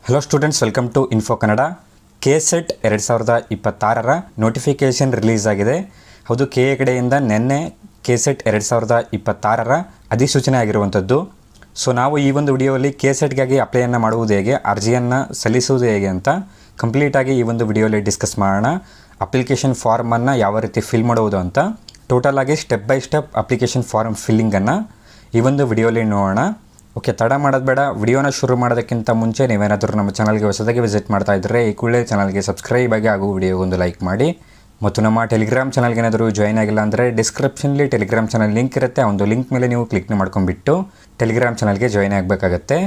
Hello students, welcome to info Kannada. KSET 2026ರ notification release ಆಗಿದೆ. ಹೌದು, ಕೆಎ ಕಡೆಯಿಂದ ನಿನ್ನೆ ಕೆಸೆಟ್ 2026ರ ಅಧಿಸೂಚನೆ ಆಗಿರುವಂಥದ್ದು. ಸೊ ನಾವು ಈ ಒಂದು ವಿಡಿಯೋದಲ್ಲಿ ಕೆಸೆಟ್ಗಾಗಿ ಅಪ್ಲೈಯನ್ನು ಮಾಡುವುದು ಹೇಗೆ, ಅರ್ಜಿಯನ್ನು ಸಲ್ಲಿಸುವುದು ಹೇಗೆ ಅಂತ ಕಂಪ್ಲೀಟಾಗಿ ಈ ಒಂದು ವಿಡಿಯೋಲಿ ಡಿಸ್ಕಸ್ ಮಾಡೋಣ. ಅಪ್ಲಿಕೇಶನ್ ಫಾರ್ಮನ್ನು ಯಾವ ರೀತಿ ಫಿಲ್ ಮಾಡುವುದು ಅಂತ ಟೋಟಲ್ ಆಗಿ step by step application form ಫಿಲ್ಲಿಂಗನ್ನು ಈ ಒಂದು ವಿಡಿಯೋಲಿ ನೋಡೋಣ. ಓಕೆ, ತಡ ಮಾಡೋದು ಬೇಡ. ವಿಡಿಯೋನ ಶುರು ಮಾಡೋದಕ್ಕಿಂತ ಮುಂಚೆ ನೀವೇನಾದರೂ ನಮ್ಮ ಚಾನಲ್ಗೆ ಹೊಸದಾಗಿ ವಿಸಿಟ್ ಮಾಡ್ತಾ ಇದ್ದರೆ ಈ ಕೂಡಲೇ ಚಾನಲ್ಗೆ ಸಬ್ಸ್ಕ್ರೈಬ್ ಆಗಿ ಹಾಗೂ ವಿಡಿಯೋಗೊಂದು ಲೈಕ್ ಮಾಡಿ. ಮತ್ತು ನಮ್ಮ ಟೆಲಿಗ್ರಾಮ್ ಚಾನಲ್ಗೆ ಏನಾದರೂ ಜಾಯ್ನ್ ಆಗಿಲ್ಲ ಅಂದರೆ ಡಿಸ್ಕ್ರಿಪ್ಷನ್ಲಿ ಟೆಲಿಗ್ರಾಮ್ ಚಾನಲ್ ಲಿಂಕ್ ಇರುತ್ತೆ. ಆ ಒಂದು ಲಿಂಕ್ ಮೇಲೆ ನೀವು ಕ್ಲಿಕ್ ಮಾಡ್ಕೊಂಡ್ಬಿಟ್ಟು ಟೆಲಿಗ್ರಾಮ್ ಚಾನಲ್ಗೆ ಜಾಯ್ನ್ ಆಗಬೇಕಾಗತ್ತೆ.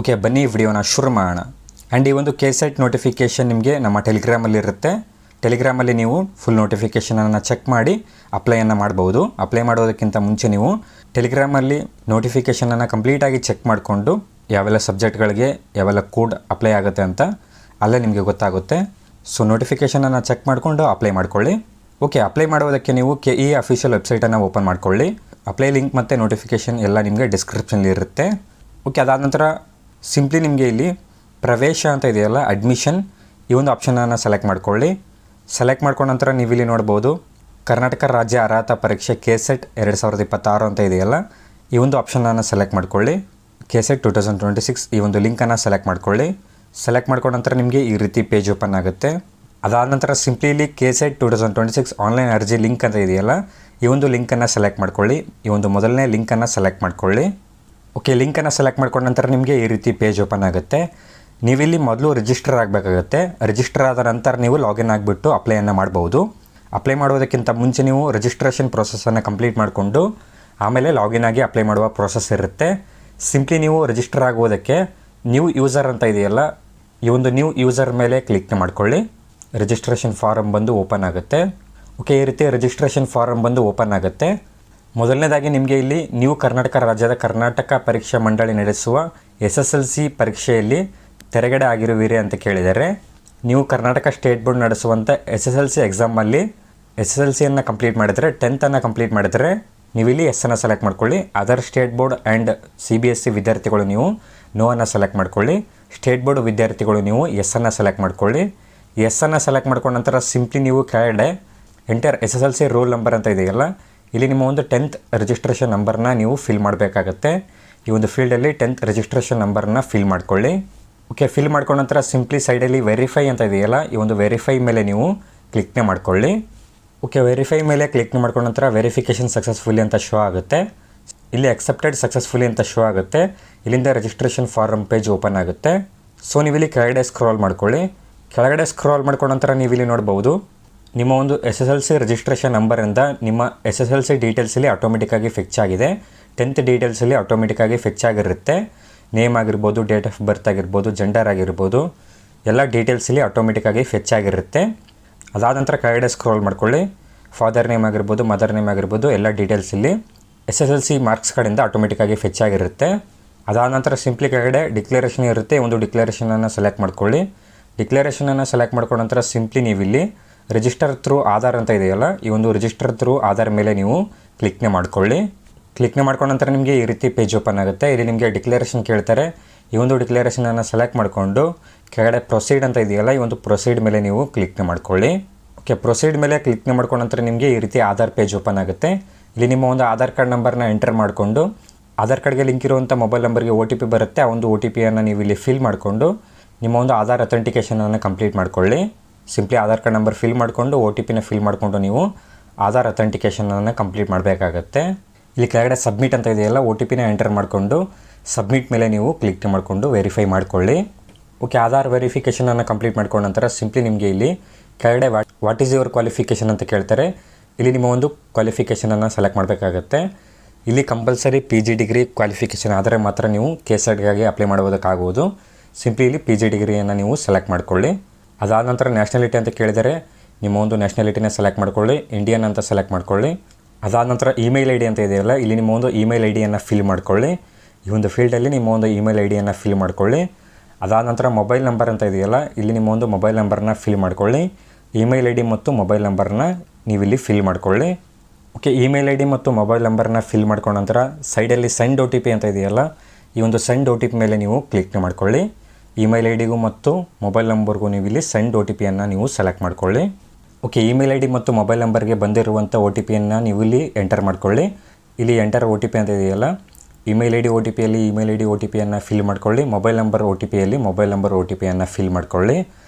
ಓಕೆ, ಬನ್ನಿ ವಿಡಿಯೋನ ಶುರು ಮಾಡೋಣ. ಆ್ಯಂಡ್ ಈ ಒಂದು ಕೆಸೆಟ್ ನೋಟಿಫಿಕೇಷನ್ ನಿಮಗೆ ನಮ್ಮ ಟೆಲಿಗ್ರಾಮಲ್ಲಿ ಇರುತ್ತೆ. ಟೆಲಿಗ್ರಾಮಲ್ಲಿ ನೀವು ಫುಲ್ ನೋಟಿಫಿಕೇಷನನ್ನು ಚೆಕ್ ಮಾಡಿ ಅಪ್ಲೈಯನ್ನು ಮಾಡ್ಬೋದು. ಅಪ್ಲೈ ಮಾಡೋದಕ್ಕಿಂತ ಮುಂಚೆ ನೀವು ಟೆಲಿಗ್ರಾಮಲ್ಲಿ ನೋಟಿಫಿಕೇಷನನ್ನು ಕಂಪ್ಲೀಟಾಗಿ ಚೆಕ್ ಮಾಡಿಕೊಂಡು ಯಾವೆಲ್ಲ ಸಬ್ಜೆಕ್ಟ್ಗಳಿಗೆ ಯಾವೆಲ್ಲ ಕೋಡ್ ಅಪ್ಲೈ ಆಗುತ್ತೆ ಅಂತ ಅಲ್ಲೇ ನಿಮಗೆ ಗೊತ್ತಾಗುತ್ತೆ. ಸೊ ನೋಟಿಫಿಕೇಷನನ್ನು ಚೆಕ್ ಮಾಡಿಕೊಂಡು ಅಪ್ಲೈ ಮಾಡ್ಕೊಳ್ಳಿ. ಓಕೆ, ಅಪ್ಲೈ ಮಾಡೋದಕ್ಕೆ ನೀವು ಕೆಇ ಅಫಿಷಿಯಲ್ ವೆಬ್ಸೈಟನ್ನು ಓಪನ್ ಮಾಡ್ಕೊಳ್ಳಿ. ಅಪ್ಲೈ ಲಿಂಕ್ ಮತ್ತು ನೋಟಿಫಿಕೇಷನ್ ಎಲ್ಲ ನಿಮಗೆ ಡಿಸ್ಕ್ರಿಪ್ಷನಲ್ಲಿ ಇರುತ್ತೆ. ಓಕೆ, ಅದಾದ ನಂತರ ಸಿಂಪ್ಲಿ ನಿಮಗೆ ಇಲ್ಲಿ ಪ್ರವೇಶ ಅಂತ ಇದೆಯಲ್ಲ, ಅಡ್ಮಿಷನ್, ಈ ಒಂದು ಆಪ್ಷನನ್ನು ಸೆಲೆಕ್ಟ್ ಮಾಡ್ಕೊಳ್ಳಿ. ಸೆಲೆಕ್ಟ್ ಮಾಡ್ಕೊಂಡ ನಂತರ ನೀವು ಇಲ್ಲಿ ನೋಡ್ಬೋದು ಕರ್ನಾಟಕ ರಾಜ್ಯ ಅರ್ಹತಾ ಪರೀಕ್ಷೆ ಕೆಸೆಟ್ 2026 ಅಂತ ಇದೆಯಲ್ಲ, ಈ ಒಂದು ಆಪ್ಷನನ್ನು ಸೆಲೆಕ್ಟ್ ಮಾಡ್ಕೊಳ್ಳಿ. ಕೆಸೆಟ್ 2026 ಈ ಒಂದು ಲಿಂಕನ್ನು ಸೆಲೆಕ್ಟ್ ಮಾಡ್ಕೊಳ್ಳಿ. ಸೆಲೆಕ್ಟ್ ಮಾಡ್ಕೊಂಡ ನಂತರ ನಿಮಗೆ ಈ ರೀತಿ ಪೇಜ್ ಓಪನ್ ಆಗುತ್ತೆ. ಅದಾದ ನಂತರ ಸಿಂಪ್ಲಿ ಇಲ್ಲಿ ಕೆಸೆಟ್ 2026 ಆನ್ಲೈನ್ ಅರ್ಜಿ ಲಿಂಕ್ ಅಂತ ಇದೆಯಲ್ಲ, ಈ ಒಂದು ಲಿಂಕನ್ನು ಸೆಲೆಕ್ಟ್ ಮಾಡ್ಕೊಳ್ಳಿ. ಈ ಒಂದು ಮೊದಲನೇ ಲಿಂಕನ್ನು ಸೆಲೆಕ್ಟ್ ಮಾಡ್ಕೊಳ್ಳಿ. ಓಕೆ, ಲಿಂಕನ್ನು ಸೆಲೆಕ್ಟ್ ಮಾಡ್ಕೊಂಡ ನಂತರ ನಿಮಗೆ ಈ ರೀತಿ ಪೇಜ್ ಓಪನ್ ಆಗುತ್ತೆ. ನೀವಿಲ್ಲಿ ಮೊದಲು ರಿಜಿಸ್ಟರ್ ಆಗಬೇಕಾಗತ್ತೆ. ರಿಜಿಸ್ಟರ್ ಆದ ನಂತರ ನೀವು ಲಾಗಿನ್ ಆಗಿಬಿಟ್ಟು ಅಪ್ಲೈಯನ್ನು ಮಾಡ್ಬೋದು. ಅಪ್ಲೈ ಮಾಡೋದಕ್ಕಿಂತ ಮುಂಚೆ ನೀವು ರಿಜಿಸ್ಟ್ರೇಷನ್ ಪ್ರೋಸೆಸನ್ನು ಕಂಪ್ಲೀಟ್ ಮಾಡಿಕೊಂಡು ಆಮೇಲೆ ಲಾಗಿನ್ ಆಗಿ ಅಪ್ಲೈ ಮಾಡುವ ಪ್ರೋಸೆಸ್ ಇರುತ್ತೆ. ಸಿಂಪ್ಲಿ ನೀವು ರಿಜಿಸ್ಟರ್ ಆಗುವುದಕ್ಕೆ ನ್ಯೂ ಯೂಸರ್ ಅಂತ ಇದೆಯಲ್ಲ, ಈ ಒಂದು ನ್ಯೂ ಯೂಸರ್ ಮೇಲೆ ಕ್ಲಿಕ್ ಮಾಡ್ಕೊಳ್ಳಿ. ರಿಜಿಸ್ಟ್ರೇಷನ್ ಫಾರಮ್ ಬಂದು ಓಪನ್ ಆಗುತ್ತೆ. ಓಕೆ, ಈ ರೀತಿ ರಿಜಿಸ್ಟ್ರೇಷನ್ ಫಾರಮ್ ಬಂದು ಓಪನ್ ಆಗುತ್ತೆ. ಮೊದಲನೇದಾಗಿ ನಿಮಗೆ ಇಲ್ಲಿ ನೀವು ಕರ್ನಾಟಕ ರಾಜ್ಯದ ಕರ್ನಾಟಕ ಪರೀಕ್ಷಾ ಮಂಡಳಿ ನಡೆಸುವ SSLC ಪರೀಕ್ಷೆಯಲ್ಲಿ ತೆರೆಗಡೆ ಆಗಿರುವಿರಿ ಅಂತ ಕೇಳಿದರೆ, ನೀವು ಕರ್ನಾಟಕ ಸ್ಟೇಟ್ ಬೋರ್ಡ್ ನಡೆಸುವಂಥ SSLC ಎಕ್ಸಾಮಲ್ಲಿ SSLCಯನ್ನು ಕಂಪ್ಲೀಟ್ ಮಾಡಿದರೆ, 10th ಕಂಪ್ಲೀಟ್ ಮಾಡಿದರೆ ನೀವು ಇಲ್ಲಿ ಎಸ್ಸನ್ನು ಸೆಲೆಕ್ಟ್ ಮಾಡ್ಕೊಳ್ಳಿ. Other state board and CBSE ವಿದ್ಯಾರ್ಥಿಗಳು ನೀವು ನೋವನ್ನು ಸೆಲೆಕ್ಟ್ ಮಾಡ್ಕೊಳ್ಳಿ. ಸ್ಟೇಟ್ ಬೋರ್ಡ್ ವಿದ್ಯಾರ್ಥಿಗಳು ನೀವು ಎಸ್ಸನ್ನು ಸೆಲೆಕ್ಟ್ ಮಾಡ್ಕೊಳ್ಳಿ. ಎಸ್ಸನ್ನು ಸೆಲೆಕ್ಟ್ ಮಾಡ್ಕೊಂಡ ನಂತರ ಸಿಂಪ್ಲಿ ನೀವು ಕೆಳಗಡೆ ಎಂಟರ್ SSLC ರೋಲ್ ನಂಬರ್ ಅಂತ ಇದೆಯಲ್ಲ, ಇಲ್ಲಿ ನಿಮ್ಮ ಒಂದು 10th ರಿಜಿಸ್ಟ್ರೇಷನ್ ನಂಬರ್ನ ನೀವು ಫಿಲ್ ಮಾಡಬೇಕಾಗತ್ತೆ. ಈ ಒಂದು ಫೀಲ್ಡಲ್ಲಿ 10th ರಿಜಿಸ್ಟ್ರೇಷನ್ ನಂಬರನ್ನು ಫಿಲ್ ಮಾಡ್ಕೊಳ್ಳಿ. ಓಕೆ, ಫಿಲ್ ಮಾಡ್ಕೊಂಡ ನಂತರ ಸಿಂಪ್ಲಿ ಸೈಡಲ್ಲಿ ವೆರಿಫೈ ಅಂತ ಇದೆಯಲ್ಲ, ಈ ಒಂದು ವೆರಿಫೈ ಮೇಲೆ ನೀವು ಕ್ಲಿಕ್ನೇ ಮಾಡ್ಕೊಳ್ಳಿ. ಓಕೆ, ವೆರಿಫೈ ಮೇಲೆ ಕ್ಲಿಕ್ ಮಾಡ್ಕೊಂಡ ನಂತರ ವೆರಿಫಿಕೇಷನ್ ಸಕ್ಸಸ್ಫುಲಿ ಅಂತ ಶೋ ಆಗುತ್ತೆ. ಇಲ್ಲಿ ಅಕ್ಸೆಪ್ಟೆಡ್ ಸಕ್ಸಸ್ಫುಲಿ ಅಂತ ಶೋ ಆಗುತ್ತೆ. ಇಲ್ಲಿಂದ ರಿಜಿಸ್ಟ್ರೇಷನ್ ಫಾರಮ್ ಪೇಜ್ ಓಪನ್ ಆಗುತ್ತೆ. ಸೊ ನೀವಿಲ್ಲಿ ಕೆಳಗಡೆ ಸ್ಕ್ರಾಲ್ ಮಾಡ್ಕೊಳ್ಳಿ. ಕೆಳಗಡೆ ಸ್ಕ್ರಾಲ್ ಮಾಡ್ಕೊಂಡ ನಂತರ ನೀವಿಲ್ಲಿ ನೋಡ್ಬೋದು ನಿಮ್ಮ ಒಂದು SSLC ರಿಜಿಸ್ಟ್ರೇಷನ್ ನಂಬರಿಂದ ನಿಮ್ಮ SSLC ಡೀಟೇಲ್ಸಲ್ಲಿ ಆಟೋಮೆಟಿಕ್ಕಾಗಿ ಫಿಕ್ಸ್ ಆಗಿದೆ. 10th ಡೀಟೇಲ್ಸಲ್ಲಿ ಆಟೋಮೆಟಿಕ್ಕಾಗಿ ಫಿಕ್ಸ್ ಆಗಿರುತ್ತೆ. ನೇಮ್ ಆಗಿರ್ಬೋದು, ಡೇಟ್ ಆಫ್ ಬರ್ತ್ ಆಗಿರ್ಬೋದು, ಜೆಂಡರ್ ಆಗಿರ್ಬೋದು, ಎಲ್ಲ ಡೀಟೇಲ್ಸಲ್ಲಿ ಆಟೋಮೆಟಿಕ್ಕಾಗಿ ಫೆಚ್ ಆಗಿರುತ್ತೆ. ಅದಾದ ನಂತರ ಕೆಳಗಡೆ ಸ್ಕ್ರೋಲ್ ಮಾಡ್ಕೊಳ್ಳಿ. ಫಾದರ್ ನೇಮ್ ಆಗಿರ್ಬೋದು, ಮದರ್ ನೇಮ್ ಆಗಿರ್ಬೋದು, ಎಲ್ಲ ಡೀಟೇಲ್ಸಲ್ಲಿ SSLC ಮಾರ್ಕ್ಸ್ ಕಡೆಯಿಂದ ಆಟೋಮೆಟಿಕ್ಕಾಗಿ ಫೆಚ್ ಆಗಿರುತ್ತೆ. ಅದಾದ ನಂತರ ಸಿಂಪ್ಲಿ ಕೆಳಗಡೆ ಡಿಕ್ಲರೇಷನ್ ಇರುತ್ತೆ. ಒಂದು ಡಿಕ್ಲರೇಷನನ್ನು ಸೆಲೆಕ್ಟ್ ಮಾಡ್ಕೊಳ್ಳಿ. ಡಿಕ್ಲರೇಷನನ್ನು ಸೆಲೆಕ್ಟ್ ಮಾಡ್ಕೊಂಡ ನಂತರ ಸಿಂಪ್ಲಿ ನೀವಿಲ್ಲಿ ರಿಜಿಸ್ಟರ್ ಥ್ರೂ ಆಧಾರ್ ಅಂತ ಇದೆಯಲ್ಲ, ಈ ಒಂದು ರಿಜಿಸ್ಟರ್ ಥ್ರೂ ಆಧಾರ್ ಮೇಲೆ ನೀವು ಕ್ಲಿಕ್ನೇ ಮಾಡ್ಕೊಳ್ಳಿ. ಕ್ಲಿಕ್ನೇ ಮಾಡ್ಕೊಂಡ ನಂತರ ನಿಮಗೆ ಈ ರೀತಿ ಪೇಜ್ ಓಪನ್ ಆಗುತ್ತೆ. ಇಲ್ಲಿ ನಿಮಗೆ ಡಿಕ್ಲರೇಷನ್ ಕೇಳ್ತಾರೆ. ಈ ಒಂದು ಡಿಕ್ಲರೇಷನನ್ನು ಸೆಲೆಕ್ಟ್ ಮಾಡಿಕೊಂಡು ಕೆಳಗಡೆ ಪ್ರೊಸೀಡ್ ಅಂತ ಇದೆಯಲ್ಲ, ಈ ಒಂದು ಪ್ರೊಸೀಡ್ ಮೇಲೆ ನೀವು ಕ್ಲಿಕ್ನೇ ಮಾಡ್ಕೊಳ್ಳಿ. ಓಕೆ, ಪ್ರೊಸೀಡ್ ಮೇಲೆ ಕ್ಲಿಕ್ನೇ ಮಾಡ್ಕೊಂಡ ನಂತರ ನಿಮಗೆ ಈ ರೀತಿ ಆಧಾರ್ ಪೇಜ್ ಓಪನ್ ಆಗುತ್ತೆ. ಇಲ್ಲಿ ನಿಮ್ಮ ಒಂದು ಆಧಾರ್ ಕಾರ್ಡ್ ನಂಬರ್ನ ಎಂಟರ್ ಮಾಡಿಕೊಂಡು ಆಧಾರ್ ಕಾರ್ಡ್ಗೆ ಲಿಂಕ್ ಇರುವಂಥ ಮೊಬೈಲ್ ನಂಬರ್ಗೆ OTP ಬರುತ್ತೆ. ಆ ಒಂದು OTPಯನ್ನು ನೀವು ಇಲ್ಲಿ ಫಿಲ್ ಮಾಡಿಕೊಂಡು ನಿಮ್ಮ ಒಂದು ಆಧಾರ್ ಅಥೆಂಟಿಕೇಷನನ್ನು ಕಂಪ್ಲೀಟ್ ಮಾಡ್ಕೊಳ್ಳಿ. Simply Aadhaar card number fill ಮಾಡಿಕೊಂಡು OTPನ ಫಿಲ್ ಮಾಡಿಕೊಂಡು ನೀವು ಆಧಾರ್ ಅಥೆಂಟಿಕೇಷನನ್ನು ಕಂಪ್ಲೀಟ್ ಮಾಡಬೇಕಾಗತ್ತೆ. ಇಲ್ಲಿ ಕೆಳಗಡೆ ಸಬ್ಮಿಟ್ ಅಂತ ಇದೆಯಲ್ಲ, OTPನ ಎಂಟರ್ ಮಾಡಿಕೊಂಡು ಸಬ್ಮಿಟ್ ಮೇಲೆ ನೀವು ಕ್ಲಿಕ್ ಮಾಡಿಕೊಂಡು ವೆರಿಫೈ ಮಾಡ್ಕೊಳ್ಳಿ. ಓಕೆ, ಆಧಾರ್ ವೆರಿಫಿಕೇಷನನ್ನು ಕಂಪ್ಲೀಟ್ ಮಾಡ್ಕೊಂಡ ನಂತರ ಸಿಂಪ್ಲಿ ನಿಮಗೆ ಇಲ್ಲಿ ಕೆಳಗಡೆ ವಾಟ್ ಈಸ್ ಯುವರ್ ಕ್ವಾಲಿಫಿಕೇಷನ್ ಅಂತ ಕೇಳ್ತಾರೆ. ಇಲ್ಲಿ ನಿಮ್ಮ ಒಂದು ಕ್ವಾಲಿಫಿಕೇಷನನ್ನು ಸೆಲೆಕ್ಟ್ ಮಾಡಬೇಕಾಗತ್ತೆ. ಇಲ್ಲಿ ಕಂಪಲ್ಸರಿ PG ಡಿಗ್ರಿ ಕ್ವಾಲಿಫಿಕೇಷನ್ ಆದರೆ ಮಾತ್ರ ನೀವು ಕೆಸೆಟ್ಗಾಗಿ ಅಪ್ಲೈ ಮಾಡೋದಕ್ಕಾಗುವುದು. ಸಿಂಪ್ಲಿ ಇಲ್ಲಿ PG ಡಿಗ್ರಿಯನ್ನು ನೀವು ಸೆಲೆಕ್ಟ್ ಮಾಡ್ಕೊಳ್ಳಿ. ಅದಾದ ನಂತರ ನ್ಯಾಷನಾಲಿಟಿ ಅಂತ ಕೇಳಿದರೆ ನಿಮ್ಮ ಒಂದು ನ್ಯಾಷನಾಲಿಟಿನ ಸೆಲೆಕ್ಟ್ ಮಾಡ್ಕೊಳ್ಳಿ. ಇಂಡಿಯನ್ ಅಂತ ಸೆಲೆಕ್ಟ್ ಮಾಡ್ಕೊಳ್ಳಿ. ಅದಾದ ನಂತರ ಇಮೇಲ್ ID ಅಂತ ಇದೆಯಲ್ಲ, ಇಲ್ಲಿ ನಿಮ್ಮ ಒಂದು ಇಮೇಲ್ IDಯನ್ನು ಫಿಲ್ ಮಾಡ್ಕೊಳ್ಳಿ. ಈ ಒಂದು ಫೀಲ್ಡಲ್ಲಿ ನಿಮ್ಮ ಒಂದು ಇಮೇಲ್ IDಯನ್ನು ಫಿಲ್ ಮಾಡ್ಕೊಳ್ಳಿ. ಅದಾದ ನಂತರ ಮೊಬೈಲ್ ನಂಬರ್ ಅಂತ ಇದೆಯಲ್ಲ, ಇಲ್ಲಿ ನಿಮ್ಮ ಒಂದು ಮೊಬೈಲ್ ನಂಬರ್ನ ಫಿಲ್ ಮಾಡ್ಕೊಳ್ಳಿ. ಇಮೇಲ್ ID ಮತ್ತು ಮೊಬೈಲ್ ನಂಬರ್ನ ನೀವಿಲ್ಲಿ ಫಿಲ್ ಮಾಡ್ಕೊಳ್ಳಿ. ಓಕೆ, ಇಮೇಲ್ ID ಮತ್ತು ಮೊಬೈಲ್ ನಂಬರ್ನ ಫಿಲ್ ಮಾಡ್ಕೊಂಡ ನಂತರ ಸೈಡಲ್ಲಿ ಸೆಂಡ್ OTP ಅಂತ ಇದೆಯಲ್ಲ, ಈ ಒಂದು ಸೆಂಡ್ OTP ಮೇಲೆ ನೀವು ಕ್ಲಿಕ್ ಮಾಡ್ಕೊಳ್ಳಿ. ಇಮೇಲ್ ಐ ಡಿಗೂ ಮತ್ತು ಮೊಬೈಲ್ ನಂಬರ್ಗೂ ನೀವು ಇಲ್ಲಿ ಸೆಂಡ್ ಒ ಟಿ ಪಿಯನ್ನು ನೀವು ಸೆಲೆಕ್ಟ್ ಮಾಡ್ಕೊಳ್ಳಿ. ಓಕೆ, ಇಮೇಲ್ ಐ ಡಿ ಮತ್ತು ಮೊಬೈಲ್ ನಂಬರ್ಗೆ ಬಂದಿರುವಂಥ ಒ ಟಿ ಪಿಯನ್ನು ನೀವು ಇಲ್ಲಿ ಎಂಟರ್ ಮಾಡ್ಕೊಳ್ಳಿ. ಇಲ್ಲಿ ಎಂಟರ್ ಒ ಟಿ ಪಿ ಅಂತ ಇದೆಯಲ್ಲ, email I D O T ಪಿಯಲ್ಲಿ email I D O T ಪಿಯನ್ನು ಫಿಲ್ ಮಾಡ್ಕೊಳ್ಳಿ. ಮೊಬೈಲ್ ನಂಬರ್ ಒ ಟಿ ಪಿಯಲ್ಲಿ ಮೊಬೈಲ್ ನಂಬರ್ ಒ ಟಿ ಪಿಯನ್ನು ಫಿಲ್ ಮಾಡ್ಕೊಳ್ಳಿ.